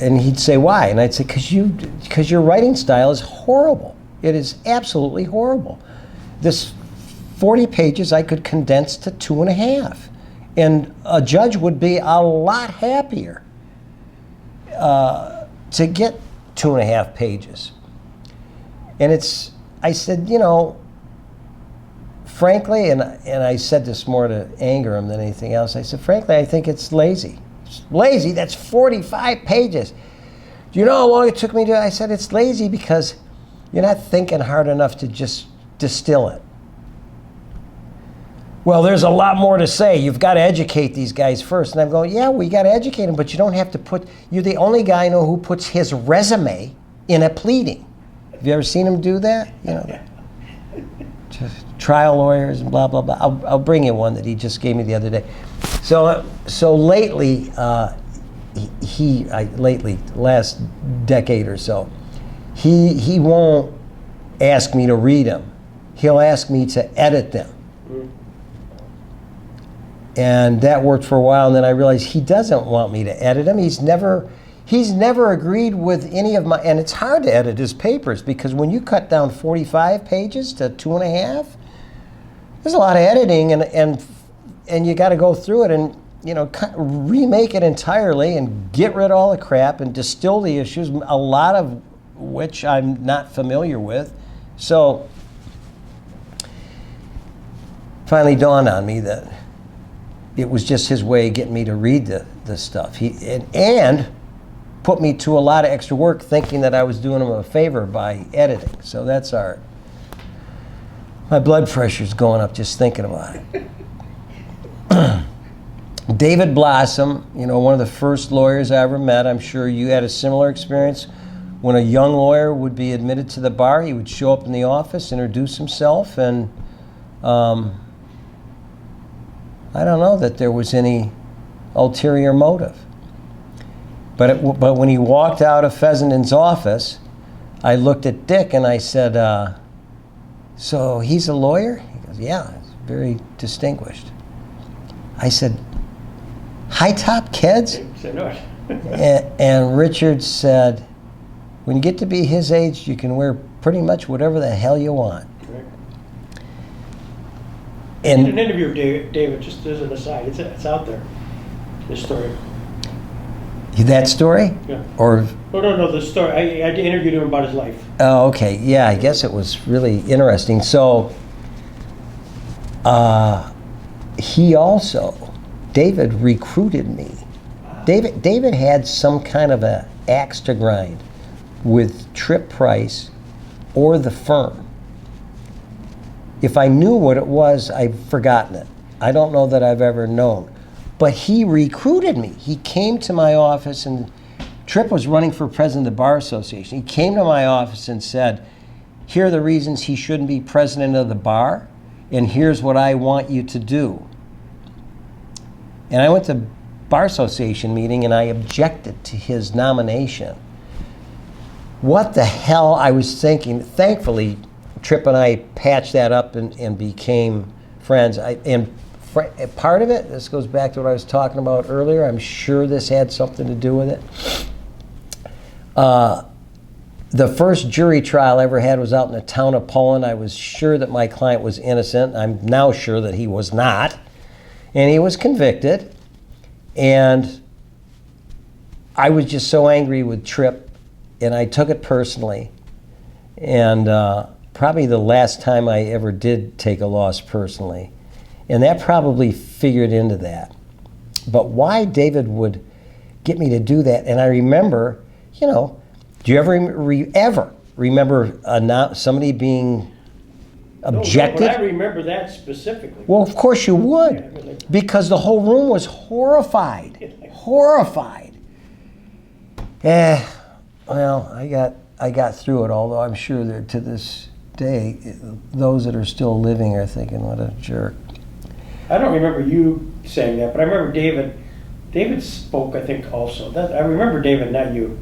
and he'd say, why? And I'd say, because your writing style is horrible. It is absolutely horrible. This 40 pages I could condense to 2.5. And a judge would be a lot happier to get 2.5 pages. And I said, frankly, and I said this more to anger him than anything else, I said, frankly, I think it's lazy. It's lazy? That's 45 pages. Do you know how long it took me to? I said, it's lazy because you're not thinking hard enough to just distill it. Well, there's a lot more to say. You've got to educate these guys first. And I'm going, yeah, we got to educate them, but you don't have to you're the only guy I know who puts his resume in a pleading. Have you ever seen him do that? Just trial lawyers and blah, blah, blah. I'll bring you one that he just gave me the other day. So lately, last decade or so, he won't ask me to read them. He'll ask me to edit them. And that worked for a while, and then I realized he doesn't want me to edit him. He's never agreed with any of my, and it's hard to edit his papers because when you cut down 45 pages to 2.5, there's a lot of editing, and you got to go through it and remake it entirely and get rid of all the crap and distill the issues, a lot of which I'm not familiar with. So finally dawned on me that it was just his way of getting me to read the stuff. And put me to a lot of extra work thinking that I was doing him a favor by editing. So that's my blood pressure's going up just thinking about it. David Blossom, one of the first lawyers I ever met. I'm sure you had a similar experience. When a young lawyer would be admitted to the bar, he would show up in the office, introduce himself, and I don't know that there was any ulterior motive. But when he walked out of Fessenden's office, I looked at Dick and I said, so he's a lawyer? He goes, yeah, he's very distinguished. I said, high top kids? And Richard said, when you get to be his age, you can wear pretty much whatever the hell you want. I did an interview with David, just as an aside. It's out there, this story. That story? Yeah. Or? Oh, no, the story. I interviewed him about his life. Oh, okay. Yeah, I guess it was really interesting. So, David recruited me. David had some kind of an axe to grind with Tripp Price or the firm. If I knew what it was, I've forgotten it. I don't know that I've ever known. But he recruited me. He came to my office, and Tripp was running for president of the Bar Association. He came to my office and said, here are the reasons he shouldn't be president of the bar, and here's what I want you to do. And I went to Bar Association meeting, and I objected to his nomination. What the hell I was thinking. Thankfully, Tripp and I patched that up and became friends. Part of it, this goes back to what I was talking about earlier. I'm sure this had something to do with it. The first jury trial I ever had was out in the town of Poland. I was sure that my client was innocent. I'm now sure that he was not. And he was convicted. And I was just so angry with Tripp, and I took it personally. And probably the last time I ever did take a loss personally. And that probably figured into that. But why David would get me to do that, and I remember, do you ever remember somebody being objected? No, but I remember that specifically. Well, of course you would, because the whole room was horrified. Horrified. Well, I got through it, although I'm sure that to this day, those that are still living are thinking, what a jerk. I don't remember you saying that, but I remember David. David spoke, I think, also. I remember David, not you.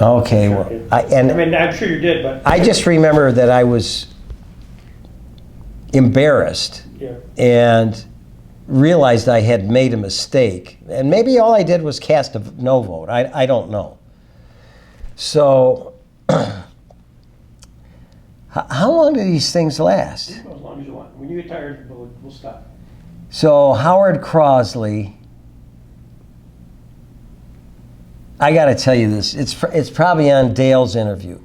Okay, sure. well, I'm sure you did, but I just remember that I was embarrassed and realized I had made a mistake, and maybe all I did was cast a no vote. I don't know. So How long do these things last? As long as you want. When you get tired, we'll stop. So Howard Crosley, I got to tell you this. It's probably on Dale's interview,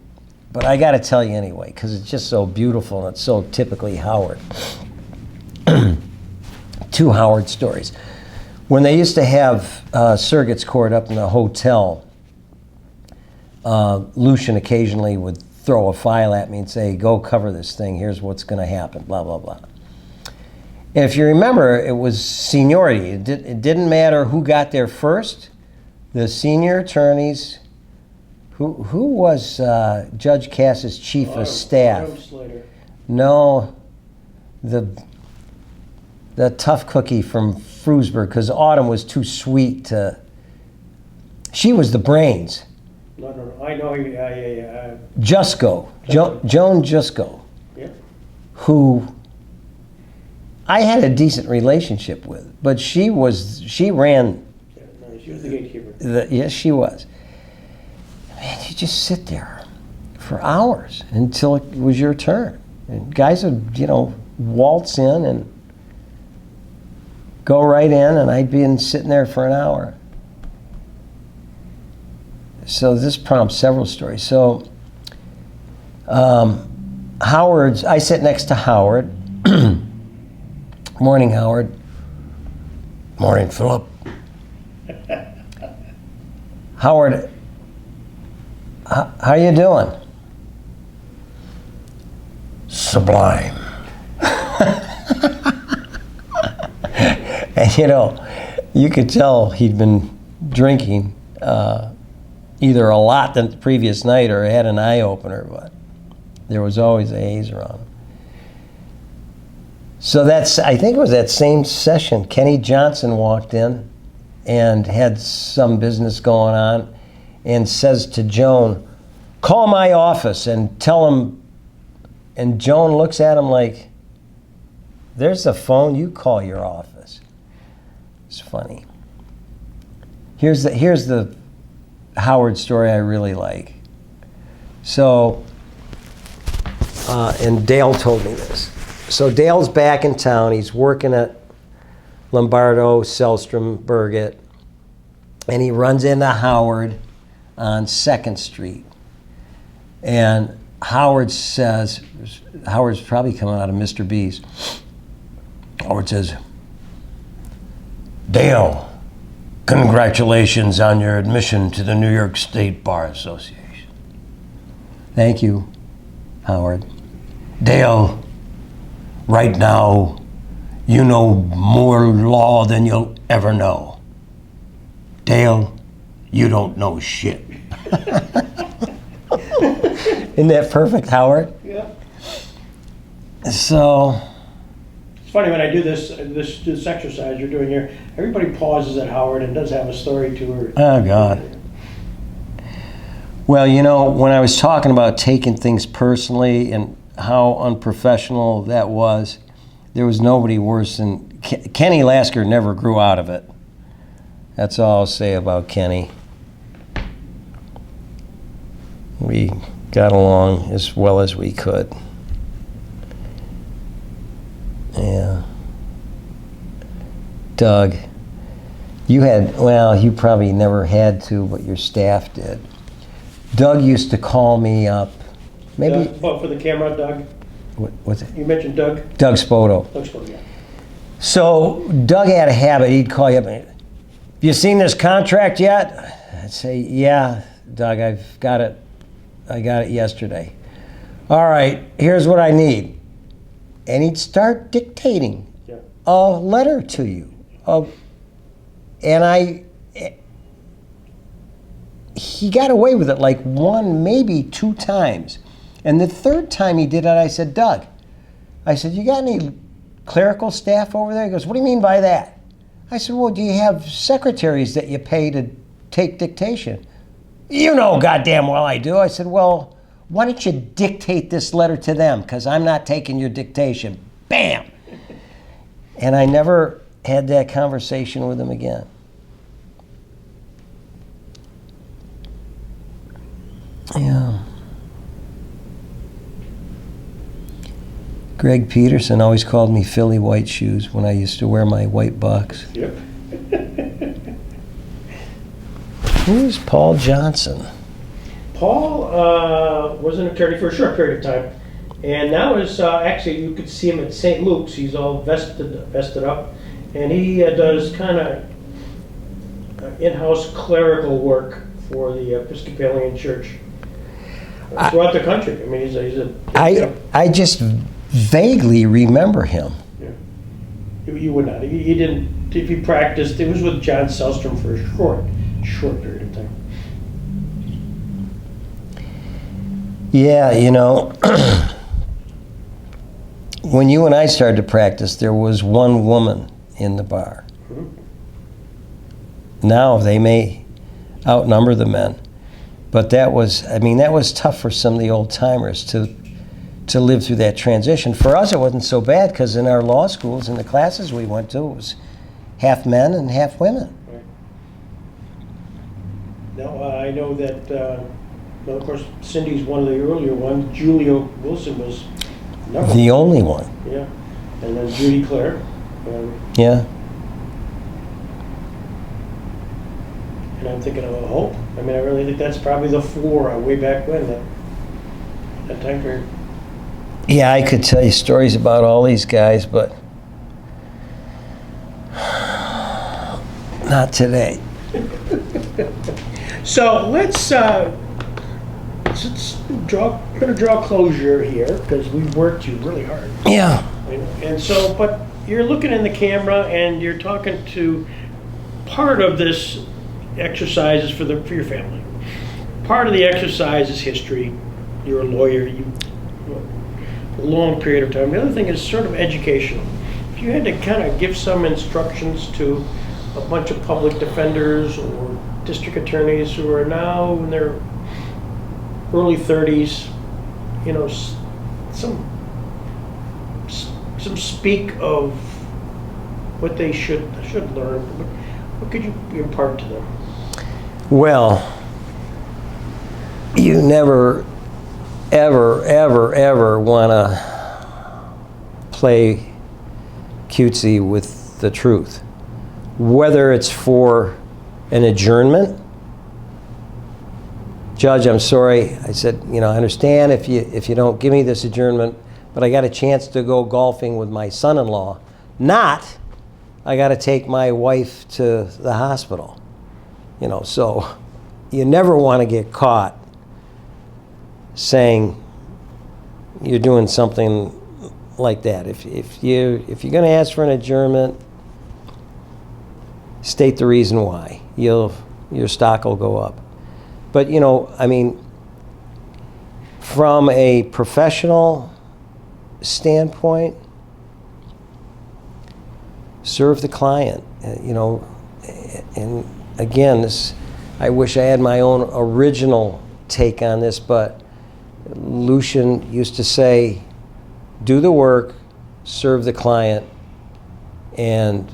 but I got to tell you anyway because it's just so beautiful and it's so typically Howard. Two Howard stories. When they used to have surrogates court up in the hotel, Lucian occasionally would throw a file at me and say, go cover this thing, here's what's going to happen, blah, blah, blah. And if you remember, it was seniority. It didn't matter who got there first. The senior attorneys, who was Judge Cass's chief of staff? No, the tough cookie from Frewsburg, because Autumn was too sweet to. She was the brains. No. I know. Yeah. Jusko, Joan Jusko, Yeah. who I had a decent relationship with, but she ran. She was the gatekeeper. Yes, she was. Man, you just sit there for hours until it was your turn. And guys would, waltz in and go right in, and I'd be sitting there for an hour. So this prompts several stories. So I sit next to Howard. Morning, Howard. Morning, Philip. Howard, how you doing? Sublime. And you could tell he'd been drinking either a lot the previous night or had an eye opener, but there was always a haze around him. So I think it was that same session, Kenny Johnson walked in and had some business going on and says to Joan, call my office and tell him, and Joan looks at him like, there's a phone, you call your office. It's funny. Here's the Howard story I really like. So, and Dale told me this. So Dale's back in town. He's working at Lombardo, Sellstrom, Burgett, and he runs into Howard on 2nd Street. And Howard says, Howard's probably coming out of Mr. B's. Howard says, Dale, congratulations on your admission to the New York State Bar Association. Thank you, Howard. Dale, right now, you know more law than you'll ever know. Dale, you don't know shit. Isn't that perfect, Howard? Yeah. So. It's funny when I do this exercise you're doing here. Everybody pauses at Howard and does have a story to her. Oh God. Well, when I was talking about taking things personally and how unprofessional that was, there was nobody worse than Kenny Lasker. Never grew out of it. That's all I'll say about Kenny. We got along as well as we could. Yeah. Doug, you probably never had to, but your staff did. Doug used to call me up. Maybe. For the camera, Doug. What's it? You mentioned Doug. Doug Spoto. Doug Spoto, yeah. So Doug had a habit. He'd call you up and, have you seen this contract yet? I'd say, yeah, Doug, I've got it. I got it yesterday. All right, here's what I need. And he'd start dictating a letter to you. And he got away with it like 1, maybe 2 times. And the 3rd time he did it, I said, Doug, you got any clerical staff over there? He goes, what do you mean by that? I said, well, do you have secretaries that you pay to take dictation? You know goddamn well I do. I said, well, why don't you dictate this letter to them? Because I'm not taking your dictation. Bam! And I never had that conversation with him again. Yeah. Greg Peterson always called me Philly White Shoes when I used to wear my white bucks. Yep. Who's Paul Johnson? Paul was an attorney for a short period of time, and now is actually, you could see him at St. Luke's. He's all vested up, and he does kind of in-house clerical work for the Episcopalian Church throughout the country. I mean, he's a I just vaguely remember him. yeah. You would not. He didn't. If he practiced, it was with John Selstrom for a short period of time. Yeah, you know, when you and I started to practice, there was one woman in the bar. Mhm. Now they may outnumber the men, but that was tough for some of the old timers to live through that transition. For us, it wasn't so bad because in our law schools, in the classes we went to, it was half men and half women. Right. Now, I know that, well, of course, Cindy's one of the earlier ones. Julia Wilson was another. The only one. Yeah. And then Judy Clare. Yeah. And I'm thinking of Hope. I mean, I really think that's probably the four way back when, that time period. Yeah, I could tell you stories about all these guys, but not today. So let's draw closure here because we've worked you really hard. Yeah. And so, but you're looking in the camera and you're talking to part of this exercise is for your family. Part of the exercise is history. You're a lawyer. A long period of time. The other thing is sort of educational. If you had to kind of give some instructions to a bunch of public defenders or district attorneys who are now in their early 30s, you know, some speak of what they should learn. What could you impart to them? Well, you never, ever want to play cutesy with the truth. Whether it's for an adjournment, Judge, I'm sorry. I said, you know, I understand if you don't give me this adjournment, but I got a chance to go golfing with my son-in-law. Not, I got to take my wife to the hospital. You know, so you never want to get caught saying you're doing something like that. If you're going to ask for an adjournment, state the reason why. Your stock will go up. But, you know, I mean, from a professional standpoint, serve the client, you know. And again, I wish I had my own original take on this, but Lucian used to say, do the work, serve the client, and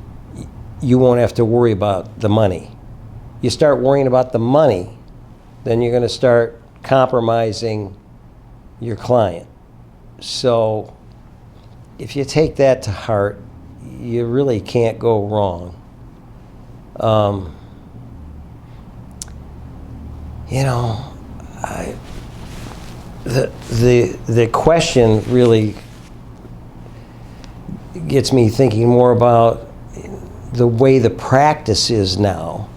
you won't have to worry about the money. You start worrying about the money, then you're going to start compromising your client. So if you take that to heart, you really can't go wrong. You know, the question really gets me thinking more about the way the practice is now.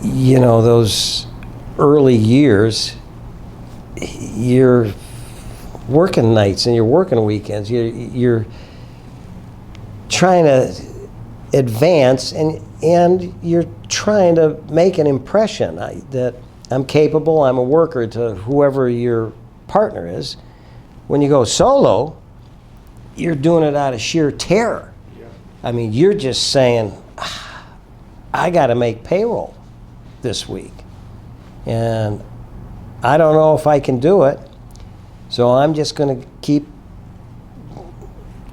You know, those early years, you're working nights and you're working weekends. You're trying to advance and you're trying to make an impression that I'm capable, I'm a worker to whoever your partner is. When you go solo, you're doing it out of sheer terror. Yeah. I mean, you're just saying, I got to make payroll this week. And I don't know if I can do it, so I'm just going to keep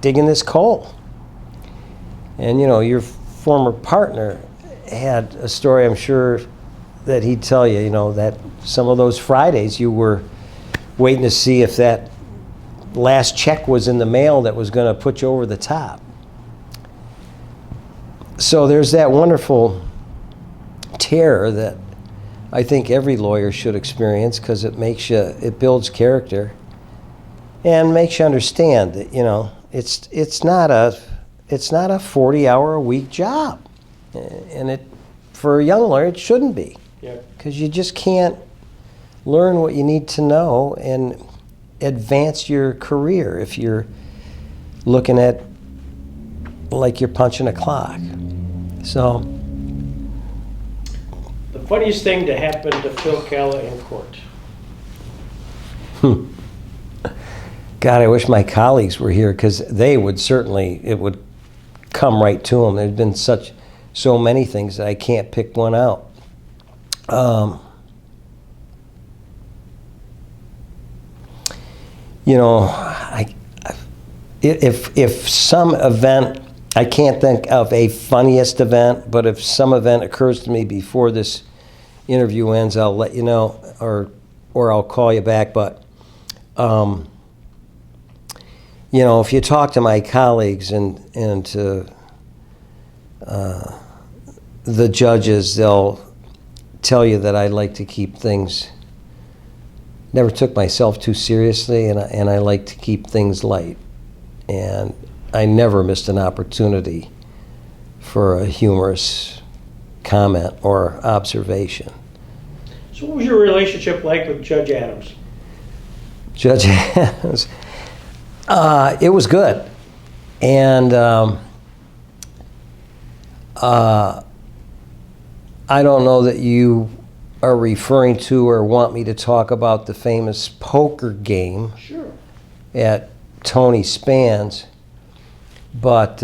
digging this coal. And, you know, your former partner had a story, I'm sure, that he'd tell you, you know, that some of those Fridays you were waiting to see if that last check was in the mail that was going to put you over the top. So there's that wonderful terror that I think every lawyer should experience, because it builds character and makes you understand that, it's not a 40-hour-a-week job, and for a young lawyer it shouldn't be, because you just can't learn what you need to know and advance your career if you're looking at like you're punching a clock. So The funniest thing to happen to Phil Cala in court. God, I wish my colleagues were here, because they would it would come right to them. There's been so many things that I can't pick one out. If some event, I can't think of a funniest event, but if some event occurs to me before this interview ends, I'll let you know, or I'll call you back. But if you talk to my colleagues and to the judges, they'll tell you that I like to keep things. Never took myself too seriously, and I like to keep things light. And I never missed an opportunity for a humorous comment or observation. So what was your relationship like with Judge Adams? Judge Adams, it was good. And I don't know that you are referring to or want me to talk about the famous poker game. Sure. At Tony Spann's, but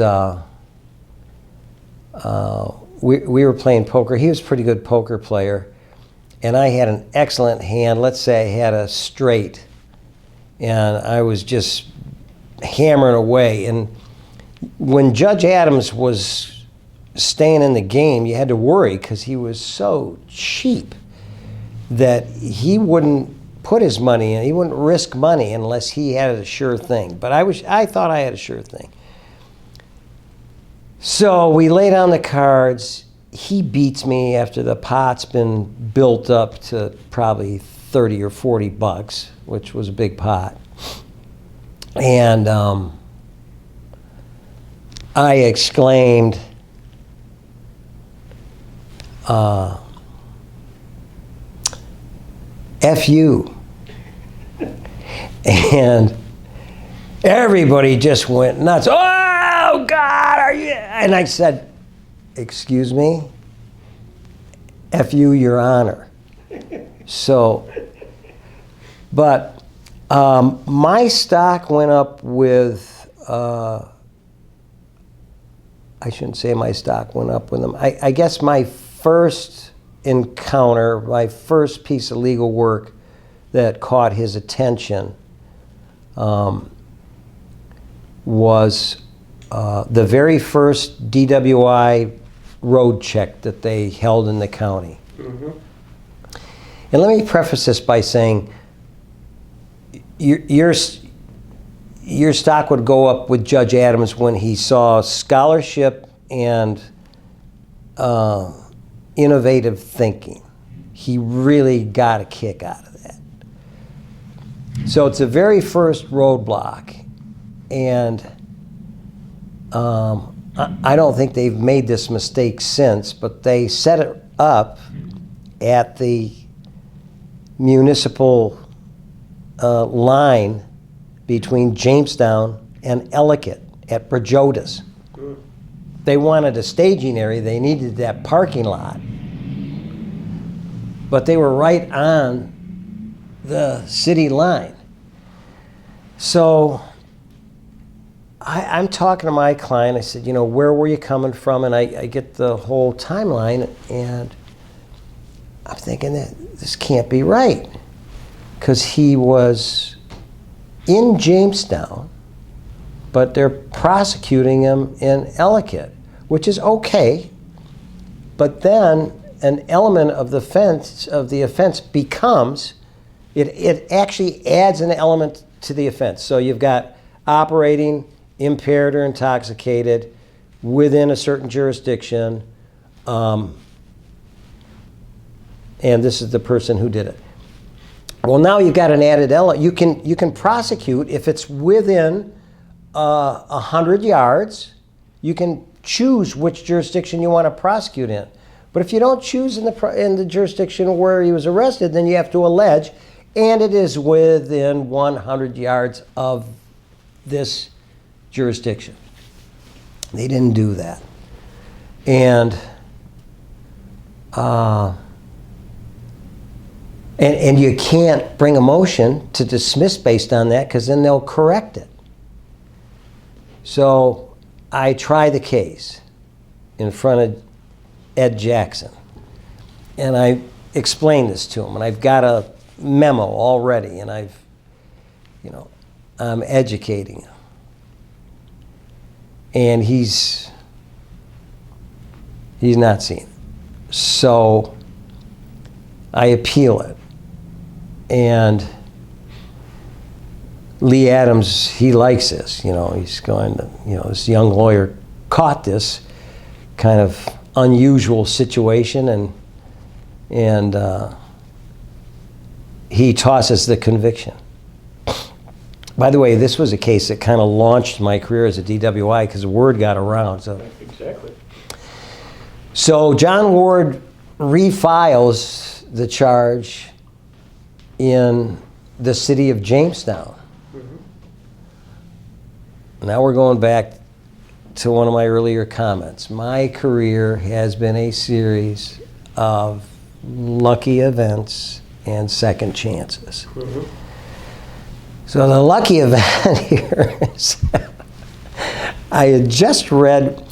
we were playing poker. He was a pretty good poker player, and I had an excellent hand. Let's say I had a straight, and I was just hammering away. And when Judge Adams was staying in the game, you had to worry, because he was so cheap that he wouldn't put his money in. He wouldn't risk money unless he had a sure thing. But I thought I had a sure thing. So we lay down the cards. He beats me after the pot's been built up to probably 30 or 40 bucks, which was a big pot. And I exclaimed, F you. And everybody just went nuts. Oh, God, are you? And I said, excuse me? F you, Your Honor. So, but my stock went up with, I shouldn't say my stock went up with them. I guess my first encounter, my first piece of legal work that caught his attention was the very first DWI road check that they held in the county. Mm-hmm. And let me preface this by saying your stock would go up with Judge Adams when he saw scholarship and innovative thinking. He really got a kick out of that. So it's the very first roadblock, and I don't think they've made this mistake since, but they set it up at the municipal line between Jamestown and Ellicott at Brajotas. They wanted a staging area. They needed that parking lot. But they were right on the city line. So I'm talking to my client. I said, where were you coming from? And I get the whole timeline, and I'm thinking that this can't be right, because he was in Jamestown, but they're prosecuting him in Ellicott, which is okay. But then an element of the offense becomes, It actually adds an element to the offense. So you've got operating impaired or intoxicated within a certain jurisdiction, and this is the person who did it. Well, now you've got an added element. You can prosecute if it's within 100 yards. You can choose which jurisdiction you want to prosecute in. But if you don't choose in the jurisdiction where he was arrested, then you have to allege, and it is within 100 yards of this jurisdiction. They didn't do that. And you can't bring a motion to dismiss based on that, because then they'll correct it. So I try the case in front of Ed Jackson, and I explained this to him, and I've got a memo already, and I'm educating him. And he's not seeing it. So I appeal it. And Lee Adams, he likes this. He's going to, this young lawyer caught this kind of unusual situation, and he tosses the conviction. By the way, this was a case that kind of launched my career as a DWI because the word got around. Exactly. So John Ward refiles the charge in the city of Jamestown. Now we're going back to one of my earlier comments. My career has been a series of lucky events and second chances. So the lucky event here is I had just read,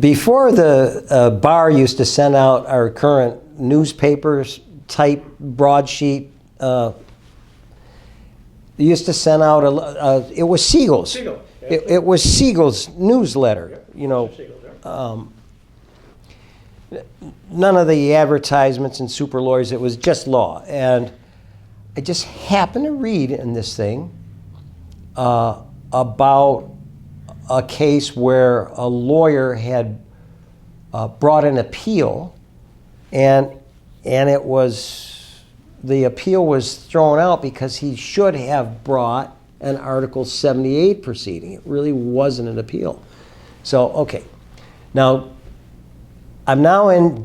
before the bar used to send out our current newspapers type broadsheet, they used to send out it was Siegel's. It was Siegel's newsletter, none of the advertisements and super lawyers, it was just law. And I just happened to read in this thing about a case where a lawyer had brought an appeal, and the appeal was thrown out because he should have brought an Article 78 proceeding. It really wasn't an appeal. So, okay. Now, I'm now in,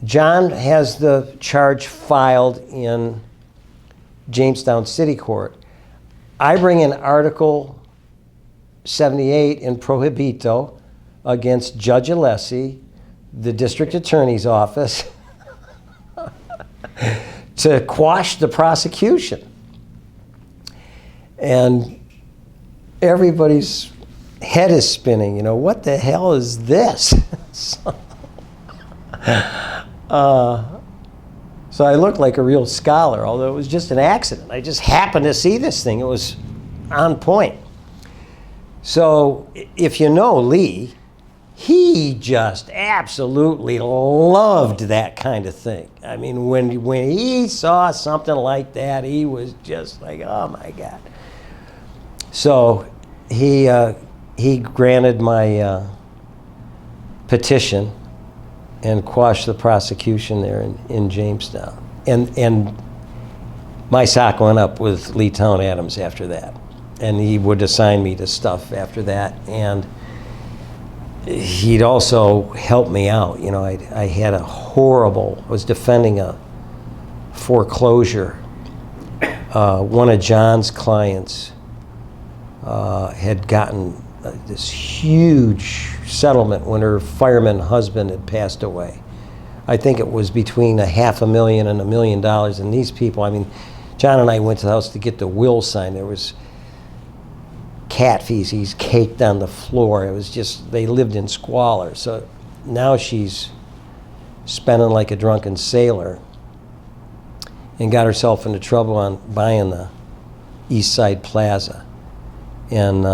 John has the charge filed in Jamestown City Court. I bring in Article 78 in prohibito against Judge Alessi, the district attorney's office, to quash the prosecution. And everybody's head is spinning, what the hell is this? So I looked like a real scholar, although it was just an accident. I just happened to see this thing. It was on point. So if you know Lee, he just absolutely loved that kind of thing. I mean, when he saw something like that, he was just like, oh my God. So he granted my petition and quashed the prosecution there in Jamestown. And my sock went up with Lee Town Adams after that. And he would assign me to stuff after that. And he'd also help me out. I had I was defending a foreclosure. One of John's clients had gotten this huge settlement when her fireman husband had passed away. I think it was between $500,000 and $1 million. And these people, John and I went to the house to get the will signed. There was cat feces caked on the floor. It was just, they lived in squalor. So now she's spending like a drunken sailor and got herself into trouble on buying the East Side Plaza. And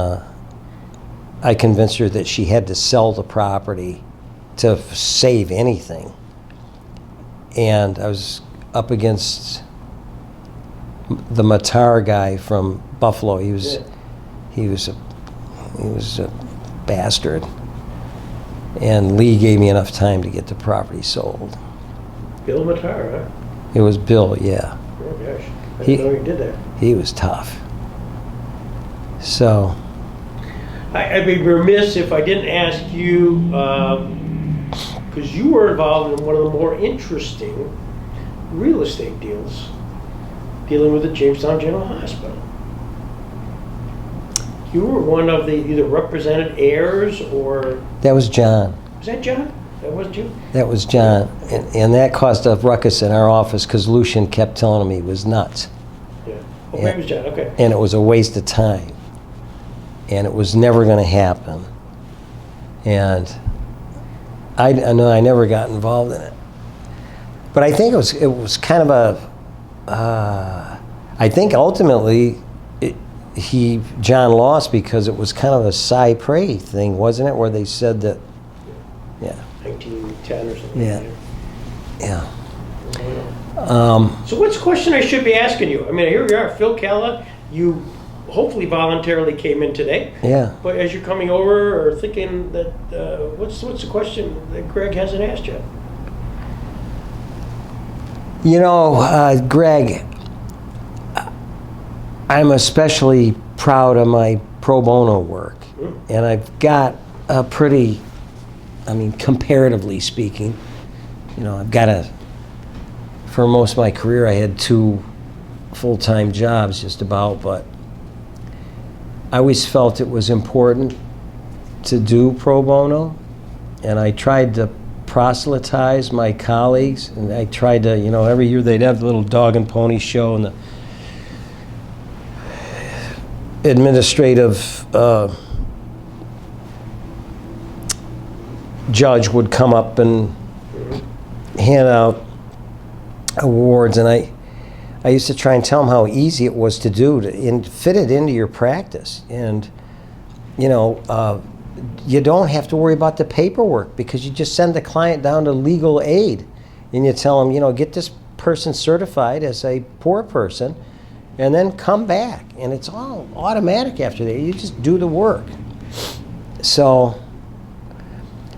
I convinced her that she had to sell the property to save anything. And I was up against the Matar guy from Buffalo. He was Yeah. he was a bastard. And Lee gave me enough time to get the property sold. Bill Matar, huh? It was Bill, yeah. Oh gosh, I He- didn't know he did that. He was tough. So, I'd be remiss if I didn't ask you, because you were involved in one of the more interesting real estate deals, dealing with the Jamestown General Hospital. You were one of the either represented heirs or, that was John. was that John? That wasn't you? That was John. And that caused a ruckus in our office because Lucian kept telling him he was nuts. Yeah. Oh, Yeah. maybe it was John, okay. And it was a waste of time. And it was never going to happen. And I know I never got involved in it. But I think it was kind of I think ultimately John lost because it was kind of a Cy Prey thing, wasn't it? Where they said that, yeah, 1910 or something. Yeah. yeah. So what's the question I should be asking you? I mean, here we are, Phil Cala. You hopefully voluntarily came in today. Yeah. But as you're coming over or thinking that, what's the question that Greg hasn't asked yet? You know, Greg, I'm especially proud of my pro bono work. And I've got a pretty, I mean, comparatively speaking, you know, for most of my career, I had 2 full-time jobs just about, but I always felt it was important to do pro bono, and I tried to proselytize my colleagues, and I tried to, you know, every year they'd have the little dog and pony show, and the administrative judge would come up and hand out awards, and I used to try and tell them how easy it was to do and fit it into your practice. And, you know, you don't have to worry about the paperwork because you just send the client down to legal aid and you tell them, you know, get this person certified as a poor person and then come back. And it's all automatic after that. You just do the work. So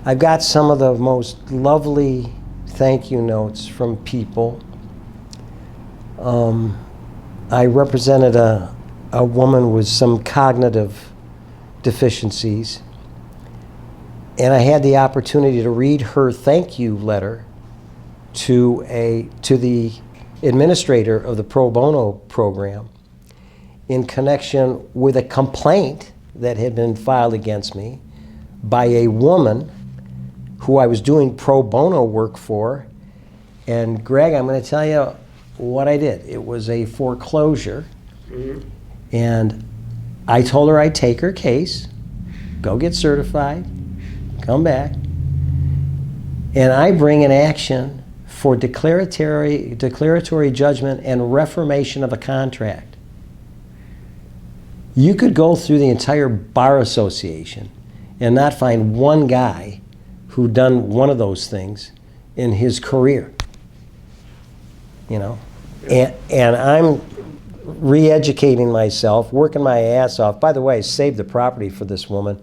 I've got some of the most lovely thank you notes from people. I represented a woman with some cognitive deficiencies, and I had the opportunity to read her thank you letter to the administrator of the pro bono program in connection with a complaint that had been filed against me by a woman who I was doing pro bono work for. And Greg, I'm going to tell you what I did. It was a foreclosure, and I told her I'd take her case, go get certified, come back, and I bring an action for declaratory judgment and reformation of a contract. You could go through the entire bar association and not find one guy who'd done one of those things in his career. You know, and I'm re-educating myself, working my ass off. By the way, I saved the property for this woman,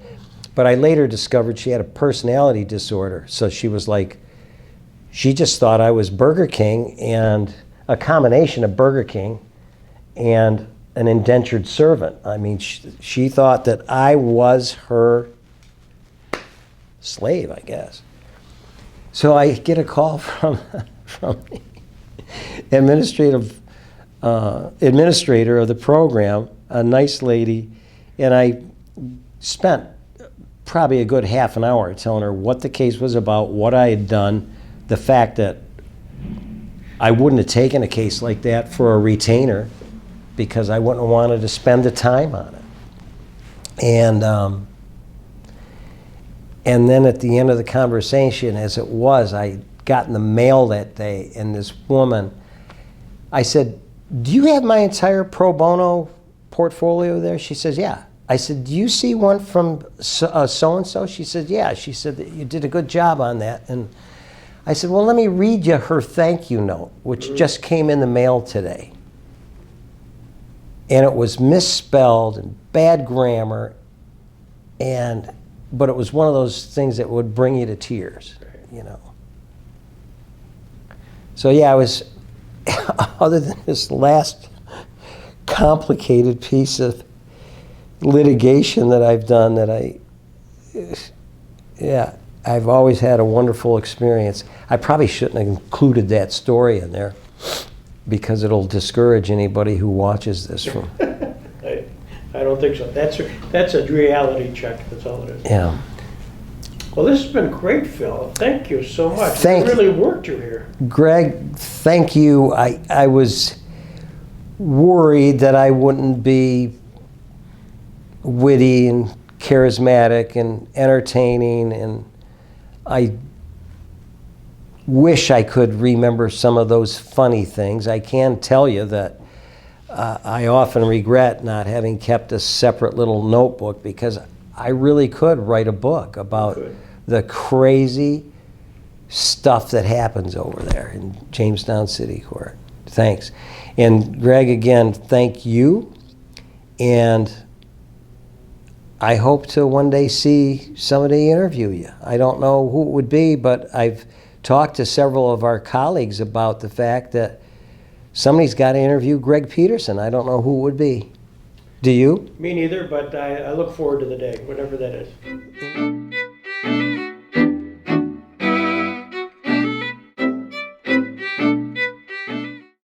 but I later discovered she had a personality disorder. So she was like, she just thought I was Burger King, and a combination of Burger King and an indentured servant. I mean, she thought that I was her slave, I guess. So I get a call from the administrator of the program, a nice lady, and I spent probably a good half an hour telling her what the case was about, what I had done, the fact that I wouldn't have taken a case like that for a retainer because I wouldn't have wanted to spend the time on it. And then at the end of the conversation, as it was, I got in the mail that day, and this woman, I said, do you have my entire pro bono portfolio there? She says, yeah. I said, do you see one from so-and-so? She said, yeah. She said that you did a good job on that. And I said, well, let me read you her thank you note, which just came in the mail today. and it was misspelled and bad grammar, but it was one of those things that would bring you to tears, you know. So yeah, I was, other than this last complicated piece of litigation that I've done, I've always had a wonderful experience. I probably shouldn't have included that story in there because it'll discourage anybody who watches this from. I don't think so. That's a reality check. That's all it is. Yeah. Well, this has been great, Phil. Thank you so much. Thank you really worked you here. Greg, thank you. I was worried that I wouldn't be witty and charismatic and entertaining, and I wish I could remember some of those funny things. I can tell you that I often regret not having kept a separate little notebook, because I really could write a book about the crazy stuff that happens over there in Jamestown City Court. Thanks. And Greg, again, thank you. And I hope to one day see somebody interview you. I don't know who it would be, but I've talked to several of our colleagues about the fact that somebody's got to interview Greg Peterson. I don't know who it would be. Do you? Me neither, but I look forward to the day, whatever that is.